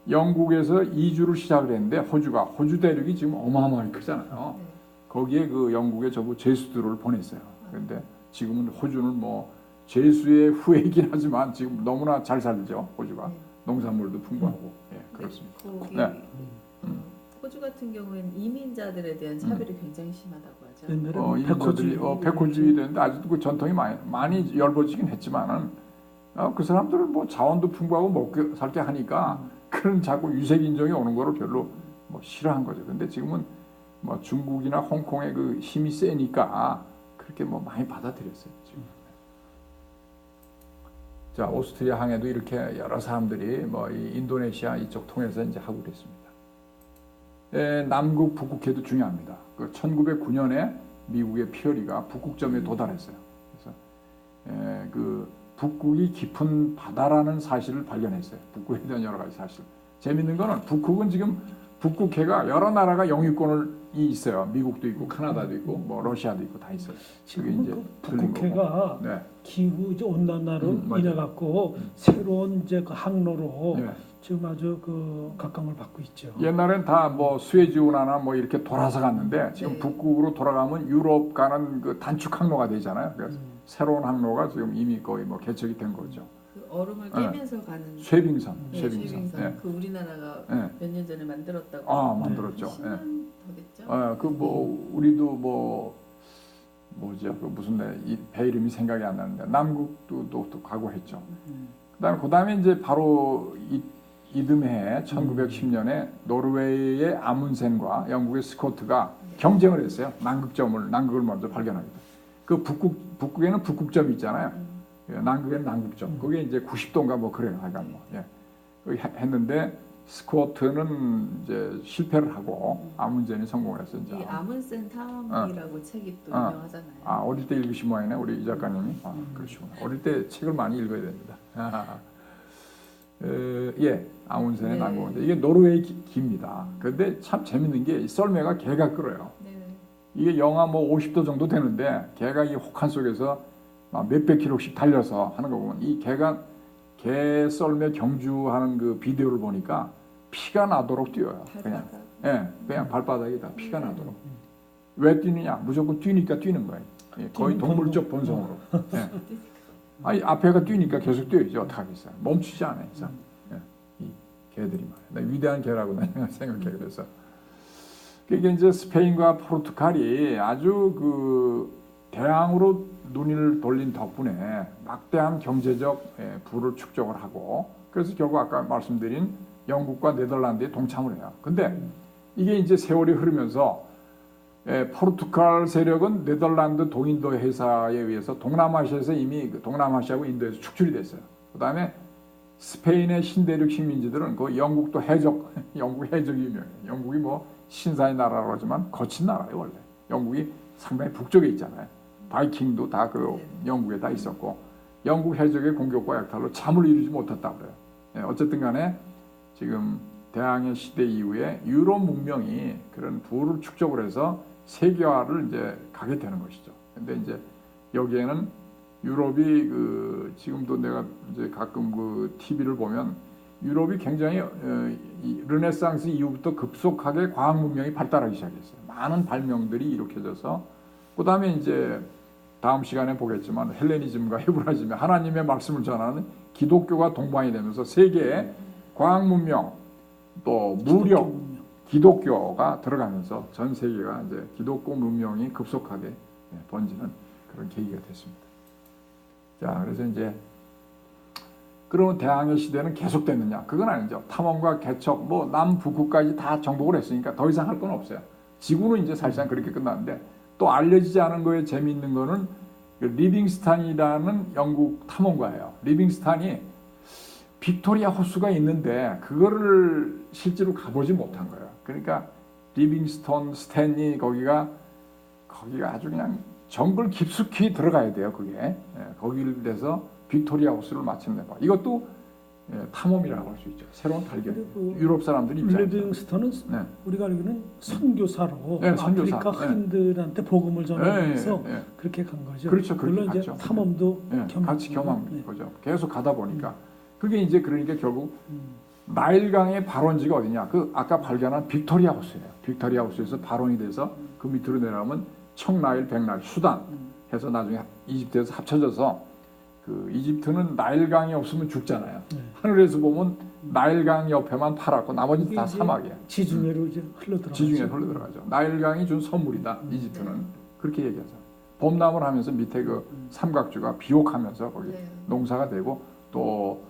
영국에서 이주를 시작을 했는데 호주 대륙이 지금 어마어마하게 크잖아요. 거기에 그 영국의 전부 제수들을 보냈어요. 그런데 지금은 호주는 뭐 제수의 후예이긴 하지만 지금 너무나 잘 살죠. 호주가 농산물도 풍부하고 그렇습니다. 거기 호주 같은 경우에는 이민자들에 대한 차별이 굉장히 심하다고 하죠. 이민자들이 백호주의 되는데 아직도 그 전통이 많이 열버지긴 했지만은 그 사람들은 뭐 자원도 풍부하고 먹고 살게 하니까 그런 자꾸 유색 인종이 오는 거를 별로 뭐 싫어한 거죠. 근데 지금은 뭐 중국이나 홍콩의 그 힘이 세니까 그렇게 뭐 많이 받아들였어요. 지금. 자, 오스트리아 항해도 이렇게 여러 사람들이 뭐 이 인도네시아 이쪽 통해서 이제 하고 그랬습니다. 남극 북극해도 중요합니다. 그 1909년에 미국의 피어리가 북극점에 도달했어요. 그래서 그 북극이 깊은 바다라는 사실을 발견했어요. 북극에 대한 여러 가지 사실. 재밌는 거는 북극은 지금 북극해가 여러 나라가 영유권이 있어요. 미국도 있고 카나다도 있고 뭐 러시아도 있고 다 있어요. 지금 이제 그 북극해가 네. 기후 이제 온난화로 맞아요. 인해 갖고 새로운 이제 그 항로로 네. 지금 아주 그 각광을 받고 있죠. 옛날엔 다 뭐 수에즈 운하나 뭐 이렇게 돌아서 갔는데 지금 네. 북극으로 돌아가면 유럽 가는 그 단축 항로가 되잖아요. 그래서 새로운 항로가 지금 이미 거의 뭐 개척이 된 거죠. 그 얼음을 네. 깨면서 가는 쇠빙선, 네, 쇠빙선. 쇠빙선. 네. 그 우리나라가 네. 몇 년 전에 만들었다고. 아, 만들었죠. 10년 네. 더 됐죠. 그 뭐 우리도 뭐 뭐죠? 그 무슨 배 이름이 생각이 안 나는데 남극도 또 가고 했죠. 그다음에 이제 바로 이듬해 1910년에 노르웨이의 아문센과 영국의 스코트가 경쟁을 했어요. 남극을 먼저 발견하기도. 그 북극에는 북극점이 있잖아요. 남극에는 남극점. 그게 이제 90도인가 뭐 그래요. 하여간 뭐. 예. 했는데 스코트는 이제 실패를 하고 아문센이 성공을 했어요. 이 아문센 탐험이라고 책이 또 유명하잖아요. 어릴 때 읽으신 모양이네 우리 이 작가님이. 그러시구나. 어릴 때 책을 많이 읽어야 됩니다. 예, 아문센의 네. 남극인데 이게 노르웨이 기입니다. 그런데 참 재밌는 게 이 썰매가 개가 끓어요. 네. 이게 영하 뭐 50도 정도 되는데 개가 이 혹한 속에서 막 몇백 킬로씩 달려서 하는 거 보면 이 개가 개 썰매 경주하는 그 비디오를 보니까 피가 나도록 뛰어요. 그냥. 발바닥. 그냥 발바닥에다 피가 나도록. 왜 뛰느냐? 무조건 뛰니까 뛰는 거예요. 거의 동물적 본성으로. 예. 아니 앞에가 뛰니까 계속 뛰어야죠. 어떡하겠어요. 멈추지 않아요. 이 개들이 말이에요. 위대한 개라고 내가 생각하게 돼서. 그게 이제 스페인과 포르투갈이 아주 그 대항으로 눈을 돌린 덕분에 막대한 경제적 부를 축적을 하고 그래서 결국 아까 말씀드린 영국과 네덜란드에 동참을 해요. 근데 이게 이제 세월이 흐르면서 포르투갈 세력은 네덜란드 동인도 회사에 의해서 동남아시아에서 이미 동남아시아하고 인도에서 축출이 됐어요. 그다음에 스페인의 신대륙 식민지들은 그 영국 해적이 유명해요. 영국이 뭐 신사의 나라라고 하지만 거친 나라예요 원래. 영국이 상당히 북쪽에 있잖아요. 바이킹도 다 그 영국에 다 있었고 영국 해적의 공격과 약탈로 잠을 이루지 못했다고 그래요. 어쨌든 간에 지금 대항해 시대 이후에 유럽 문명이 그런 부를 축적을 해서 세계화를 이제 가게 되는 것이죠. 근데 이제 여기에는 유럽이 그 지금도 내가 이제 가끔 그 TV를 보면 유럽이 굉장히 이 르네상스 이후부터 급속하게 과학 문명이 발달하기 시작했어요. 많은 발명들이 일으켜져서 그다음에 이제 다음 시간에 보겠지만 헬레니즘과 헤브라이즘에 하나님의 말씀을 전하는 기독교가 동반이 되면서 세계에 과학 문명 또 무력 기독교가 들어가면서 전 세계가 이제 기독교 문명이 급속하게 번지는 그런 계기가 됐습니다. 자, 그래서 이제 그러면 대항해 시대는 계속됐느냐? 그건 아니죠. 탐험과 개척, 뭐 남북극까지 다 정복을 했으니까 더 이상 할 건 없어요. 지구는 이제 사실상 그렇게 끝났는데 또 알려지지 않은 거에 재미있는 거는 리빙스탄이라는 영국 탐험가예요. 리빙스탄이 빅토리아 호수가 있는데 그거를 실제로 가보지 못한 거예요. 그러니까 리빙스턴, 스탠리 거기가 아주 그냥 정글 깊숙이 들어가야 돼요. 그게 거기를 돼서 빅토리아 호수를 마침내 봐. 이것도 탐험이라고 할 수 있죠. 새로운 발견. 유럽 사람들이 입장에서. 리빙스턴은 우리가 알기로는 선교사로 선교사. 아프리카 흑인들한테 복음을 전하면서 그렇게 간 거죠. 그렇죠. 그렇게 물론 갔죠. 이제 탐험도 같이 경험한 거죠. 계속 가다 보니까 그게 이제 그러니까 결국 나일강의 발원지가 어디냐? 그 아까 발견한 빅토리아 호수예요. 빅토리아 호수에서 발원이 돼서 그 밑으로 내려가면 청나일, 백나일, 수단 해서 나중에 이집트에서 합쳐져서 그 이집트는 나일강이 없으면 죽잖아요. 하늘에서 보면 나일강 옆에만 파랗고 나머지 다 사막이에요. 지중해로 이제 흘러들어가죠. 지중해 흘러들어가죠. 나일강이 준 선물이다. 이집트는 그렇게 얘기하죠. 범람을 하면서 밑에 그 삼각주가 비옥하면서 거기 농사가 되고 또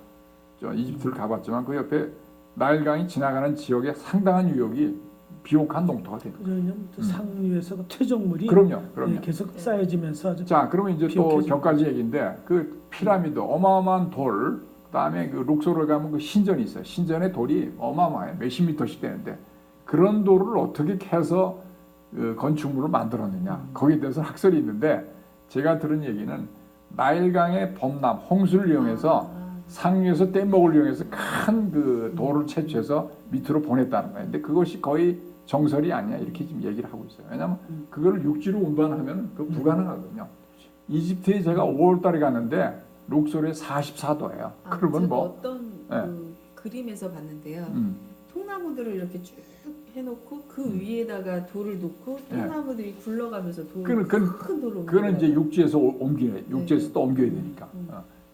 저 이집트를 가봤지만 그 옆에 나일강이 지나가는 지역에 상당한 유역이 비옥한 농토가 됩니다. 왜냐하면 상류에서 그 퇴적물이 그럼요. 예, 계속 쌓여지면서 아주 자, 그러면 이제 또 비옥해지고. 몇 가지 얘기인데 그 피라미드 어마어마한 돌, 그다음에 그 룩소르 가면 그 신전이 있어요. 신전의 돌이 어마어마해. 몇십 미터씩 되는데 그런 돌을 어떻게 캐서 그 건축물을 만들었느냐. 거기에 대해서 학설이 있는데 제가 들은 얘기는 나일강의 범람, 홍수를 이용해서 상류에서 뗏목을 이용해서 큰 그 돌을 채취해서 밑으로 보냈다는 거예요. 근데 그것이 거의 정설이 아니야. 이렇게 지금 얘기를 하고 있어요. 왜냐하면 그걸 육지로 운반하면 그 불가능하거든요. 이집트에 제가 5월 달에 갔는데 룩소르에 44도예요. 그러면 제가 뭐 어떤 예. 그 그림에서 봤는데요. 통나무들을 이렇게 쭉 해놓고 그 위에다가 돌을 놓고 통나무들이 굴러가면서 큰 돌을 그거는 이제 육지에서 옮겨야 육지에서 네. 또 옮겨야 되니까.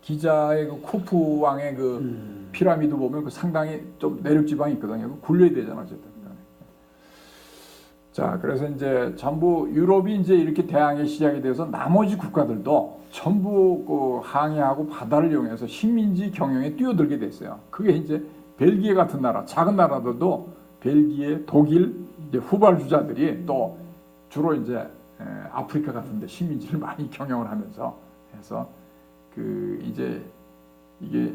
기자의 그 쿠프 왕의 그 피라미드 보면 그 상당히 좀 내륙 지방이 있거든요. 그 굴려야 되잖아 어쨌든. 자, 그래서 이제 전부 유럽이 이제 이렇게 대항해 시작이 돼서 나머지 국가들도 전부 그 항해하고 바다를 이용해서 식민지 경영에 뛰어들게 됐어요. 그게 이제 벨기에 같은 나라, 작은 나라들도 벨기에, 독일, 이제 후발주자들이 또 주로 이제 아프리카 같은데 식민지를 많이 경영을 하면서 해서 그 이제 이게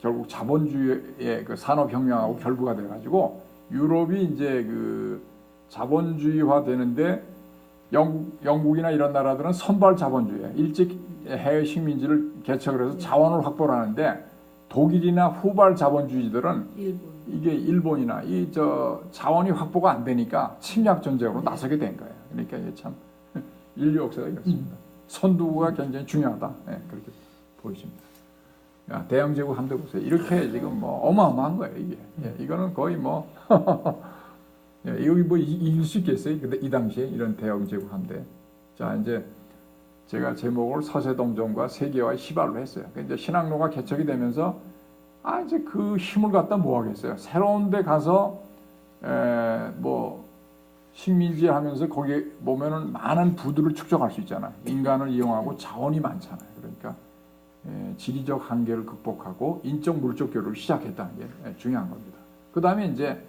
결국 자본주의의 그 산업혁명하고 결부가 돼가지고 유럽이 이제 그 자본주의화 되는데 영국이나 이런 나라들은 선발 자본주의에 일찍 해외 식민지를 개척을 해서 자원을 확보를 하는데 독일이나 후발 자본주의들은 이게 일본이나 이 저 자원이 확보가 안 되니까 침략 전쟁으로 나서게 된 거예요. 그러니까 이게 참 인류 역사가 이렇습니다. 선두가 굉장히 중요하다. 네, 그렇게 보여집니다. 야, 대영 제국 함대 보세요. 이렇게 지금 뭐 어마어마한 거예요 이게. 예, 이거는 거의 뭐 예, 여기 뭐 이길 수 있겠어요? 근데 이 당시에 이런 대영 제국 함대. 자, 이제 제가 제목을 서세동전과 세계화의 시발로 했어요. 이제 신항로가 개척이 되면서 이제 그 힘을 갖다 뭐 하겠어요? 새로운 데 가서 뭐 식민지 하면서 거기에 보면은 많은 부들을 축적할 수 있잖아. 인간을 이용하고 자원이 많잖아요. 그러니까 지리적 한계를 극복하고 인적 물적 교류를 시작했다는 게 중요한 겁니다. 그 다음에 이제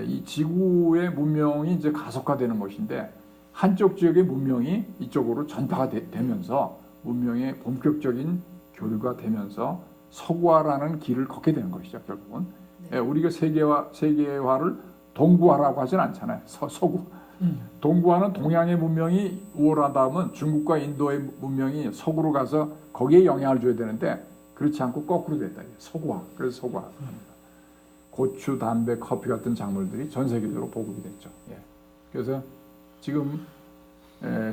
이 지구의 문명이 이제 가속화되는 것인데 한쪽 지역의 문명이 이쪽으로 전파가 되면서 문명의 본격적인 교류가 되면서 서구화라는 길을 걷게 되는 것이죠. 결국은 우리가 세계화를 동구화라고 하진 않잖아요. 서구. 동구화는 동양의 문명이 우월하다면 중국과 인도의 문명이 서구로 가서 거기에 영향을 줘야 되는데 그렇지 않고 거꾸로 됐다. 서구화. 그래서 서구화. 고추, 담배, 커피 같은 작물들이 전 세계적으로 보급이 됐죠. 예. 그래서 지금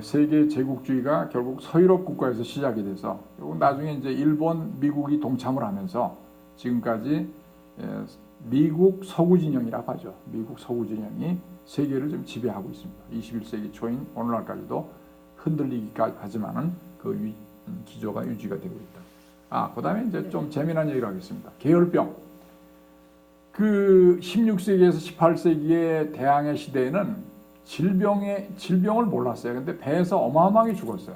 세계 제국주의가 결국 서유럽 국가에서 시작이 돼서 결국 나중에 이제 일본, 미국이 동참을 하면서 지금까지 미국 서구 진영이라고 하죠. 미국 서구 진영이 세계를 좀 지배하고 있습니다. 21세기 초인 오늘날까지도 흔들리기까지 하지만은 그 기조가 유지가 되고 있다. 그다음에 이제 좀 재미난 얘기를 하겠습니다. 계열병. 그 16세기에서 18세기의 대항해 시대에는 질병을 몰랐어요. 근데 배에서 어마어마하게 죽었어요.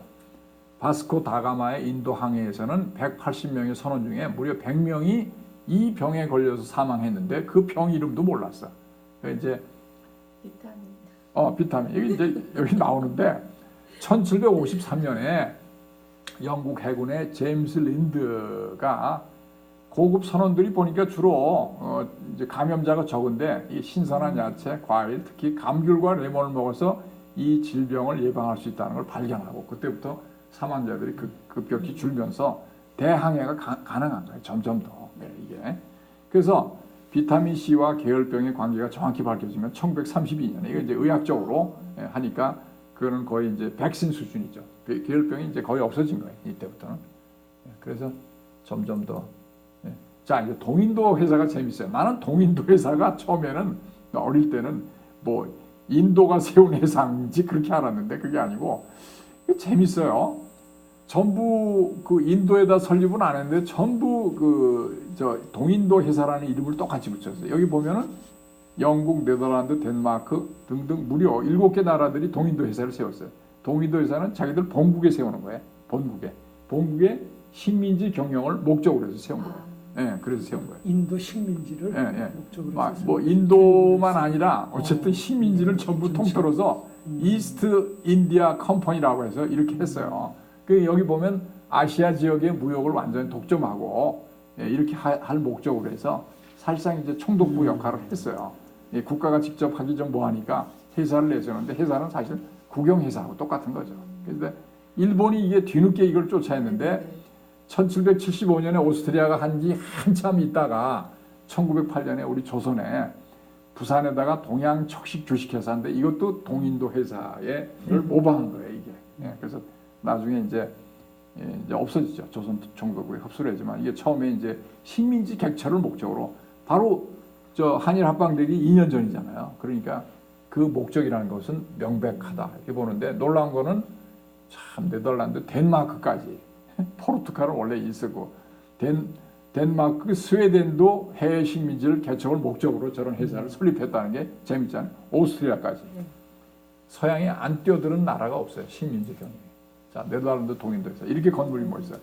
바스코 다가마의 인도 항해에서는 180명의 선원 중에 무려 100명이 이 병에 걸려서 사망했는데 그 병 이름도 몰랐어. 이제 비타민. 이게 이제 여기 나오는데 1753년에 영국 해군의 제임스 린드가 고급 선원들이 보니까 주로 이제 감염자가 적은데 이 신선한 야채, 과일, 특히 감귤과 레몬을 먹어서 이 질병을 예방할 수 있다는 걸 발견하고 그때부터 사망자들이 급격히 줄면서 대항해가 가능한 거예요. 점점 더 이게. 그래서 비타민 C와 계열병의 관계가 정확히 밝혀지면 1932년에 이거 이제 의학적으로 하니까 그거는 거의 이제 백신 수준이죠. 계열병이 이제 거의 없어진 거예요. 이때부터는. 그래서 점점 더. 자, 이제 동인도 회사가 재밌어요. 나는 동인도 회사가 처음에는 어릴 때는 뭐 인도가 세운 회사인지 그렇게 알았는데 그게 아니고 재밌어요. 전부 그 인도에다 설립은 안 했는데 전부 동인도 회사라는 이름을 똑같이 붙였어요. 여기 보면은 영국, 네덜란드, 덴마크 등등 무려 7개 나라들이 동인도 회사를 세웠어요. 동인도 회사는 자기들 본국에 세우는 거예요. 본국에 식민지 경영을 목적으로 해서 세운 거예요. 아, 예, 그래서 세운 거예요. 인도 식민지를 예, 예. 목적으로 해서 뭐 인도만 아니라 어쨌든 식민지를 전부 전체. 통틀어서 이스트 인디아 컴퍼니라고 해서 이렇게 했어요. 그 여기 보면 아시아 지역의 무역을 완전히 독점하고 예, 이렇게 할 목적으로 해서 사실상 이제 총독부 역할을 했어요. 예, 국가가 직접 하기 좀 뭐하니까 회사를 내세우는데 회사는 사실 국영회사하고 똑같은 거죠. 그런데 일본이 이게 뒤늦게 이걸 쫓아했는데 1775년에 오스트리아가 한 지 한참 있다가 1908년에 우리 조선에 부산에다가 동양 척식 주식회사인데 이것도 동인도 회사를 모방한 거예요 이게. 예, 그래서 나중에 이제 없어지죠. 조선 총독부에 흡수를 하지만 이게 처음에 이제 식민지 객처를 목적으로 바로 저 한일 합방되기 2년 전이잖아요. 그러니까 그 목적이라는 것은 명백하다 이렇게 보는데 놀라운 거는 참 네덜란드 덴마크까지 포르투갈은 원래 있었고 덴마크 스웨덴도 해외 식민지를 개척을 목적으로 저런 회사를 설립했다는 게 재밌잖아요. 오스트리아까지 서양에 안 뛰어드는 나라가 없어요. 식민지 경영에. 자, 네덜란드 동인도에서 이렇게 건물이 멋있어요.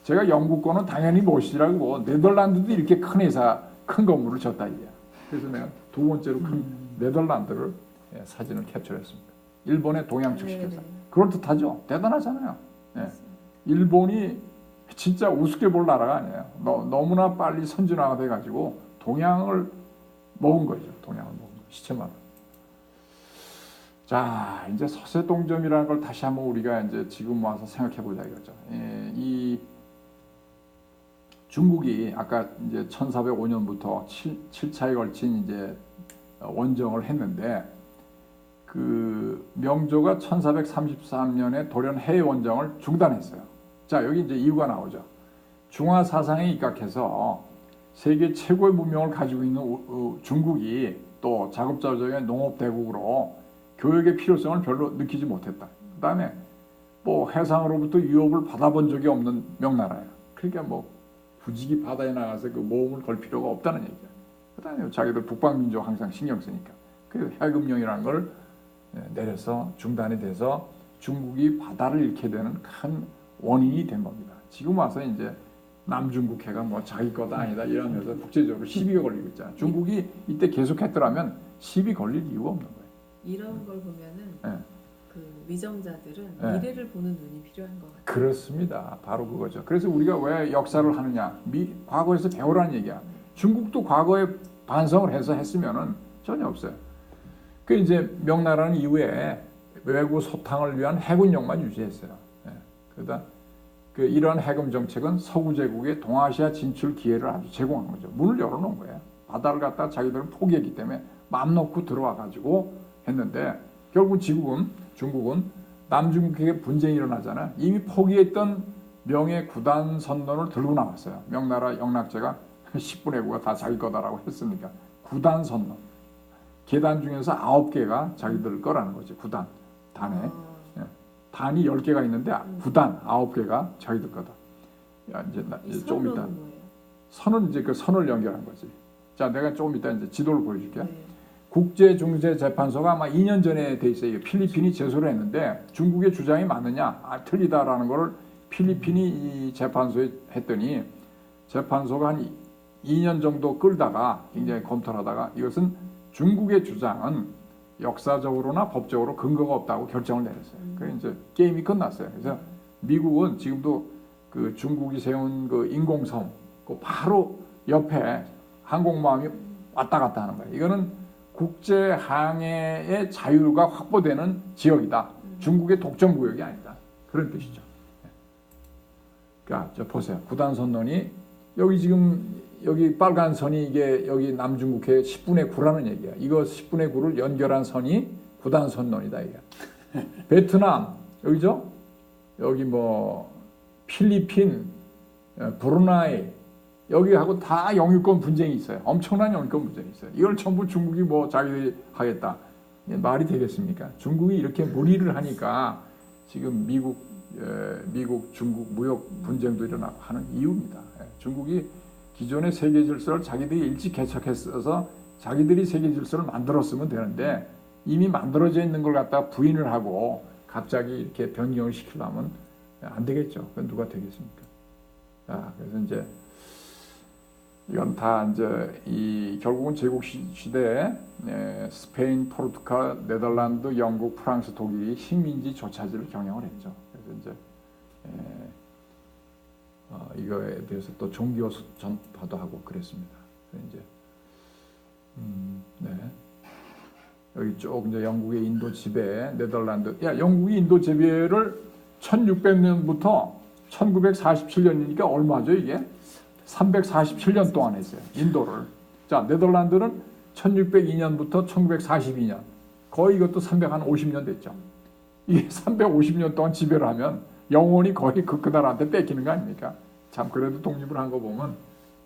제가 영국 거는 당연히 멋이라고 네덜란드도 이렇게 큰 회사 큰 건물을 졌다 이게. 그래서 내가 두 번째로 큰 네덜란드를 사진을 캡처했습니다. 일본의 동양 주식회사. 그럴듯하죠. 대단하잖아요. 예. 일본이 진짜 우습게 볼 나라가 아니에요. 너무나 빨리 선진화가 돼가지고 동양을 먹은 거죠. 동양을 먹은 거. 시체만. 자, 이제 서세동점이라는 걸 다시 한번 우리가 이제 지금 와서 생각해 보자 이거죠. 예, 이 중국이 아까 이제 1405년부터 7차에 걸친 이제 원정을 했는데 그 명조가 1433년에 돌연 해외 원정을 중단했어요. 자, 여기 이제 이유가 나오죠. 중화 사상에 입각해서 세계 최고의 문명을 가지고 있는 중국이 또 자급자족의 농업 대국으로 교육의 필요성을 별로 느끼지 못했다. 그다음에 뭐 해상으로부터 유업을 받아본 적이 없는 명나라예요. 그러니까 뭐 굳이 바다에 나가서 그 모험을 걸 필요가 없다는 얘기야. 그다음에 자기들 북방민족 항상 신경 쓰니까. 그래서 해금령이라는 걸 내려서 중단이 돼서 중국이 바다를 잃게 되는 큰 원인이 된 겁니다. 지금 와서 이제 남중국해가 뭐 자기 거다 아니다 이러면서 국제적으로 시비가 걸리고 있잖아요. 중국이 이때 계속했더라면 시비 걸릴 이유가 없는 거예요. 이런 걸 보면은 그 위정자들은 네. 미래를 보는 눈이 필요한 것 같아요. 그렇습니다. 바로 그거죠. 그래서 우리가 왜 역사를 하느냐? 과거에서 배우라는 얘기야. 중국도 과거에 반성을 해서 했으면은 전혀 없어요. 그 이제 명나라는 이후에 외구 소탕을 위한 해군력만 유지했어요. 그러다 그 이러한 해금 정책은 서구 제국의 동아시아 진출 기회를 아주 제공한 거죠. 문을 열어놓은 거예요. 바다를 갖다 자기들은 포기했기 때문에 맘 놓고 들어와 가지고 했는데 결국 중국은 남중국해에 분쟁이 일어나잖아요. 이미 포기했던 명예 구단 선론을 들고 나왔어요. 명나라 영락제가 10분의 9가 다 자기 거다라고 했으니까 구단 선론. 계단 중에서 9개가 자기들 거라는 거지. 구단. 단에. 단이 10개가 있는데 구단 9개가 자기들 거다. 야, 이제 조금 이따. 선은 이제 그 선을 연결한 거지. 자, 내가 조금 이따 이제 지도를 보여줄게요. 네. 국제중재재판소가 아마 2년 전에 돼 있어요. 필리핀이 제소를 했는데 중국의 주장이 맞느냐? 틀리다라는 거를 필리핀이 이 재판소에 했더니 재판소가 한 2년 정도 끌다가 굉장히 검토를 하다가 이것은 중국의 주장은 역사적으로나 법적으로 근거가 없다고 결정을 내렸어요. 그래서 이제 게임이 끝났어요. 그래서 미국은 지금도 그 중국이 세운 그 인공섬 그 바로 옆에 항공모함이 왔다 갔다 하는 거예요. 이거는 국제 항해의 자유가 확보되는 지역이다. 중국의 독점 구역이 아니다. 그런 뜻이죠. 그러니까 저 보세요. 구단 선론이 여기 지금 여기 빨간 선이 이게 여기 남중국해 10분의 9라는 얘기야. 이거 10분의 9를 연결한 선이 구단 선론이다 이게. 베트남 여기죠? 여기 뭐 필리핀, 브루나이 여기하고 다 영유권 분쟁이 있어요. 엄청난 영유권 분쟁이 있어요. 이걸 전부 중국이 뭐 자기들이 하겠다. 말이 되겠습니까? 중국이 이렇게 무리를 하니까 지금 미국, 중국 무역 분쟁도 일어나고 하는 이유입니다. 중국이 기존의 세계 질서를 자기들이 일찍 개척했어서 자기들이 세계 질서를 만들었으면 되는데 이미 만들어져 있는 걸 갖다가 부인을 하고 갑자기 이렇게 변경을 시키려면 안 되겠죠. 그건 누가 되겠습니까? 자, 그래서 이제 이건 다 이제 이 결국은 제국 시대에 스페인, 포르투갈, 네덜란드, 영국, 프랑스, 독일이 식민지 조차지를 경영을 했죠. 그래서 이제 이거에 대해서 또 종교 전파도 하고 그랬습니다. 그래서 이제 네. 여기 쭉 이제 영국의 인도 지배, 네덜란드, 영국이 인도 지배를 1600년부터 1947년이니까 얼마죠 이게? 347년 동안 했어요. 인도를. 자, 네덜란드는 1602년부터 1942년. 거의 이것도 350년 됐죠. 이게 350년 동안 지배를 하면 영원히 거의 그 나라한테 뺏기는 거 아닙니까? 참 그래도 독립을 한 거 보면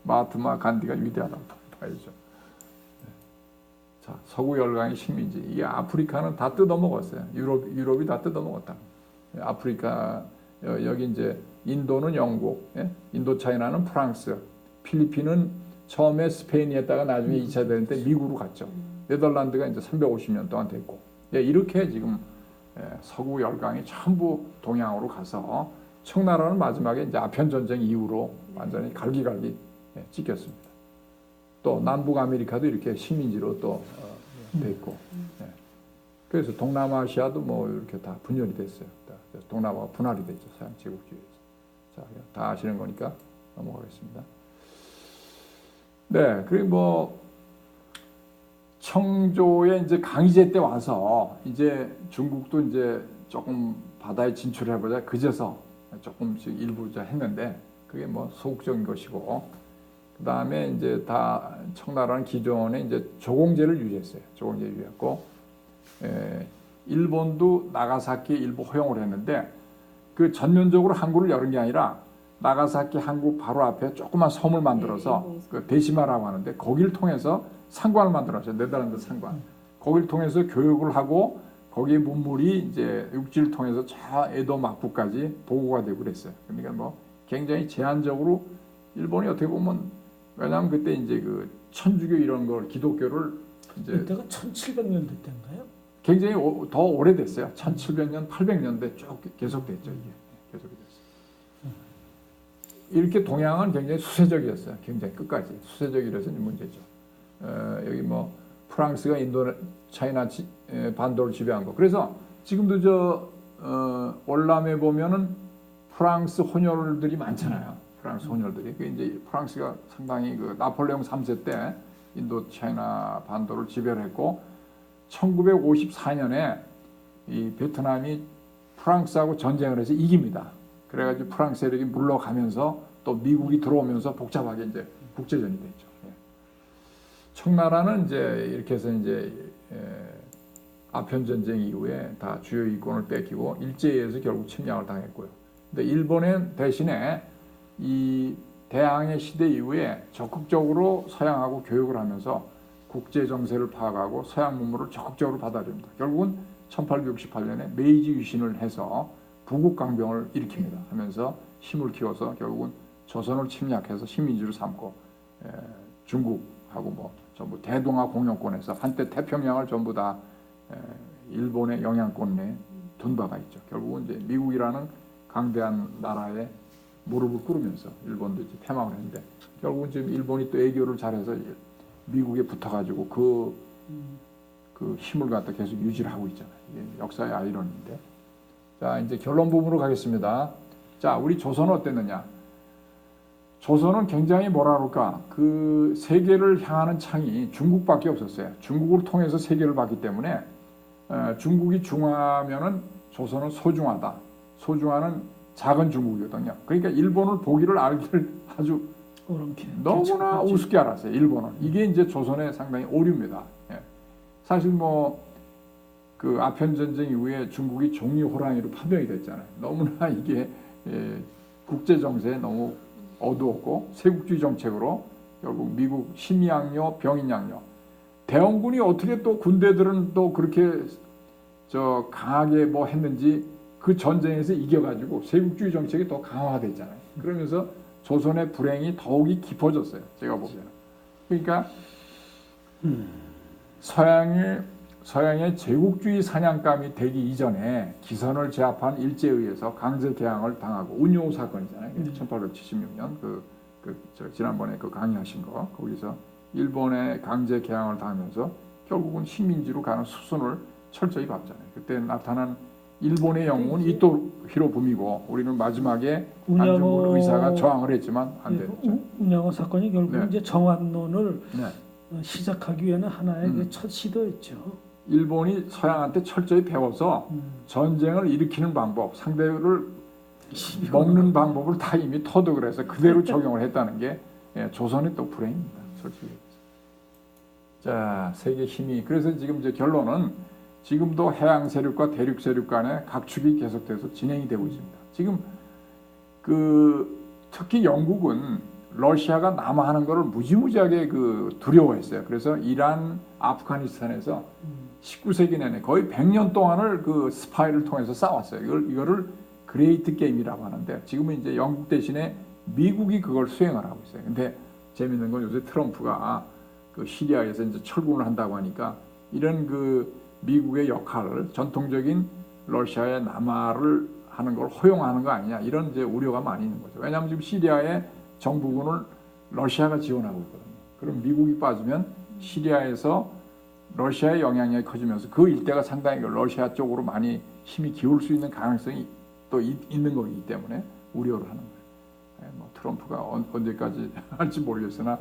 마하트마 간디가 위대하다고 봐야죠. 자, 서구 열강의 식민지. 이게 아프리카는 다 뜯어먹었어요. 유럽이 다 뜯어먹었다. 아프리카 여기 이제 인도는 영국, 인도 차이나는 프랑스, 필리핀은 처음에 스페인이 했다가 나중에 2차 대전 때 미국으로 갔죠. 네덜란드가 이제 350년 동안 됐고, 이렇게 지금 서구 열강이 전부 동양으로 가서 청나라는 마지막에 이제 아편 전쟁 이후로 완전히 갈기갈기 찢겼습니다. 또 남북 아메리카도 이렇게 식민지로 또 됐고, 그래서 동남아시아도 뭐 이렇게 다 분열이 됐어요. 동남아가 분할이 됐죠. 서양 제국주의에서. 자, 다 아시는 거니까 넘어가겠습니다. 네, 그리고 뭐 청조에 이제 강희제 때 와서 이제 중국도 이제 조금 바다에 진출해보자 그제서 조금씩 일부 했는데 그게 뭐 소극적인 것이고, 그 다음에 이제 다 청나라는 기존에 이제 조공제를 유지했어요. 조공제 유지했고, 일본도 나가사키에 일부 허용을 했는데 그 전면적으로 항구를 열은 게 아니라 나가사키 항구 바로 앞에 조그만 섬을 만들어서 그 대시마라고 하는데 거기를 통해서 상관을 만들었어요. 네덜란드 상관. 거기를 통해서 교육을 하고 거기에 문물이 이제 육지를 통해서 저 에도 막부까지 보고가 되고 그랬어요. 그러니까 뭐 굉장히 제한적으로 일본이 어떻게 보면, 왜냐하면 그때 이제 그 천주교 이런 걸 기독교를 이제 이때가 1700년대 때인가요? 굉장히 더 오래됐어요. 1700년, 800년대 쭉 계속됐죠. 이게 계속 됐어요. 이렇게 동양은 굉장히 수세적이었어요. 굉장히 끝까지 수세적이라서 문제죠. 여기 뭐 프랑스가 인도 차이나 반도를 지배한 거. 그래서 지금도 저 월남에 보면은 프랑스 혼혈들이 많잖아요. 프랑스 혼혈들이. 그 이제 프랑스가 상당히 그 나폴레옹 3세 때 인도 차이나 반도를 지배를 했고, 1954년에 이 베트남이 프랑스하고 전쟁을 해서 이깁니다. 그래가지고 프랑스 세력이 물러가면서 또 미국이 들어오면서 복잡하게 이제 국제전이 됐죠. 청나라는 이제 이렇게 해서 이제 아편 전쟁 이후에 다 주요 이권을 뺏기고 일제에서 결국 침략을 당했고요. 근데 일본은 대신에 이 대항해 시대 이후에 적극적으로 서양하고 교육을 하면서 국제 정세를 파악하고 서양 문물을 적극적으로 받아들입니다. 결국은 1868년에 메이지 유신을 해서 부국 강병을 일으킵니다. 하면서 힘을 키워서 결국은 조선을 침략해서 식민지로 삼고 중국하고 뭐 전부 대동아 공영권에서 한때 태평양을 전부 다 일본의 영향권 내에 둔 바가 있죠. 결국은 이제 미국이라는 강대한 나라에 무릎을 꿇으면서 일본도 이제 패망을 했는데, 결국은 지금 일본이 또 애교를 잘해서 미국에 붙어가지고 그 힘을 갖다 계속 유지를 하고 있잖아요. 이게 역사의 아이러니인데. 자, 이제 결론 부분으로 가겠습니다. 자, 우리 조선은 어땠느냐? 조선은 굉장히 뭐라 그럴까, 그 세계를 향하는 창이 중국밖에 없었어요. 중국을 통해서 세계를 봤기 때문에 중국이 중화하면은 조선은 소중하다. 소중하는 작은 중국이거든요. 그러니까 일본을 보기를 알기를 아주 너무나 우습게 알았어요. 일본은. 이게 이제 조선의 상당히 오류입니다. 사실 뭐 그 아편 전쟁 이후에 중국이 종이 호랑이로 판명이 됐잖아요. 너무나 이게 국제 정세에 너무 어두웠고, 세국주의 정책으로 결국 미국 심양요, 병인양요. 대원군이 어떻게 또 군대들은 또 그렇게 저 강하게 뭐 했는지 그 전쟁에서 이겨가지고 세국주의 정책이 더 강화됐잖아요. 그러면서 조선의 불행이 더욱이 깊어졌어요. 제가 보기에는. 그러니까 서양의 서양의 제국주의 사냥감이 되기 이전에 기선을 제압한 일제에 의해서 강제 개항을 당하고 운요 사건이잖아요. 1876년 지난번에 강의하신 거 거기서 일본의 강제 개항을 당하면서 결국은 식민지로 가는 수순을 철저히 밟잖아요. 그때 나타난 일본의 영웅은 이토 히로부미고 우리는 마지막에 안중근 의사가 저항을 했지만 안 됐죠. 운양호 사건이 결국 네. 이제 정환론을 네. 시작하기 위한 하나의 그 첫 시도였죠. 일본이 서양한테 철저히 배워서 전쟁을 일으키는 방법, 상대를 먹는 방법을 다 이미 터득을 해서 그대로 적용을 했다는 게 조선의 또 불행입니다. 솔직히. 자, 세계 힘이. 그래서 지금 이제 결론은 지금도 해양 세력과 대륙 세력 간의 각축이 계속돼서 진행이 되고 있습니다. 지금 특히 영국은 러시아가 남하하는 것을 무지무지하게 두려워했어요. 그래서 이란, 아프가니스탄에서 19세기 내내 거의 100년 동안을 스파이를 통해서 싸웠어요. 이거를 그레이트 게임이라고 하는데 지금은 이제 영국 대신에 미국이 그걸 수행을 하고 있어요. 근데 재밌는 건 요새 트럼프가 시리아에서 이제 철군을 한다고 하니까 이런 미국의 역할을 전통적인 러시아의 남하를 하는 걸 허용하는 거 아니냐 이런 이제 우려가 많이 있는 거죠. 왜냐하면 지금 시리아의 정부군을 러시아가 지원하고 있거든요. 그럼 미국이 빠지면 시리아에서 러시아의 영향력이 커지면서 그 일대가 상당히 러시아 쪽으로 많이 힘이 기울 수 있는 가능성이 또 있는 거기 때문에 우려를 하는 거예요. 트럼프가 언제까지 할지 모르겠으나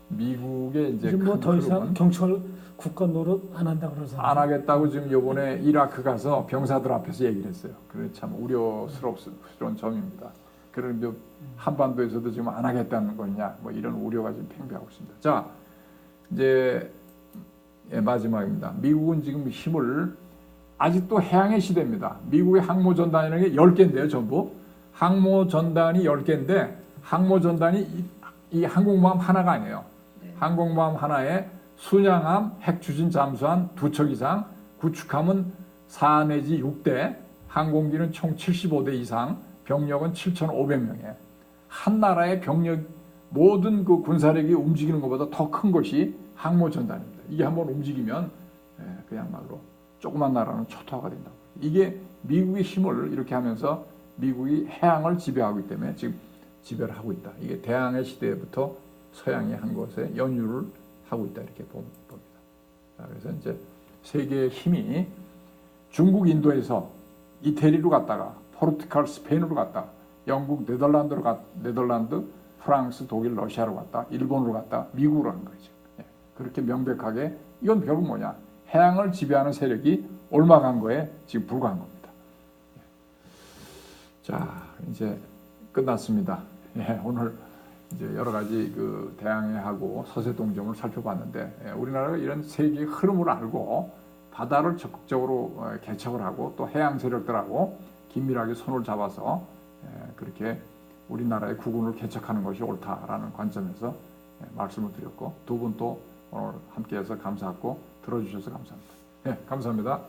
미국의 이제 더 이상 경찰 국가 노릇 안 한다 그러잖아요. 안 하겠다고 지금 요번에 이라크 가서 병사들 앞에서 얘기를 했어요. 그래 참 우려스러운 점입니다. 그런데 한반도에서도 지금 안 하겠다는 거냐 이런 우려가 지금 팽배하고 있습니다. 자, 이제 마지막입니다. 미국은 지금 힘을 아직도 해양의 시대입니다. 미국의 항모전단이라는 게 10개인데요. 전부 항모전단이 10개인데 항모전단이 이 항공모함 하나가 아니에요. 네. 항공모함 하나에 순양함, 핵추진 잠수함 2척 이상, 구축함은 4 내지 6대, 항공기는 총 75대 이상, 병력은 7,500명이에요. 한 나라의 병력 모든 군사력이 움직이는 것보다 더 큰 것이 항모전단입니다. 이게 한번 움직이면 그야말로 조그만 나라는 초토화가 된다고. 이게 미국의 힘을 이렇게 하면서 미국이 해양을 지배하기 때문에 지금 지배를 하고 있다. 이게 대항해 시대부터 서양이 한 것에 연유를 하고 있다 이렇게 봅니다. 그래서 이제 세계의 힘이 중국, 인도에서 이태리로 갔다가 포르투갈, 스페인으로 갔다, 영국, 네덜란드, 프랑스, 독일, 러시아로 갔다, 일본으로 갔다, 미국으로 하는 거죠. 그렇게 명백하게 이건 결국 뭐냐? 해양을 지배하는 세력이 올라간 거에 지금 불과한 겁니다. 자, 이제 끝났습니다. 오늘 이제 여러 가지 대항해하고 서세동점을 살펴봤는데 우리나라가 이런 세계의 흐름을 알고 바다를 적극적으로 개척을 하고 또 해양 세력들하고 긴밀하게 손을 잡아서 그렇게 우리나라의 국운을 개척하는 것이 옳다라는 관점에서 말씀을 드렸고 두 분 또 오늘 함께해서 감사하고 들어주셔서 감사합니다. 감사합니다.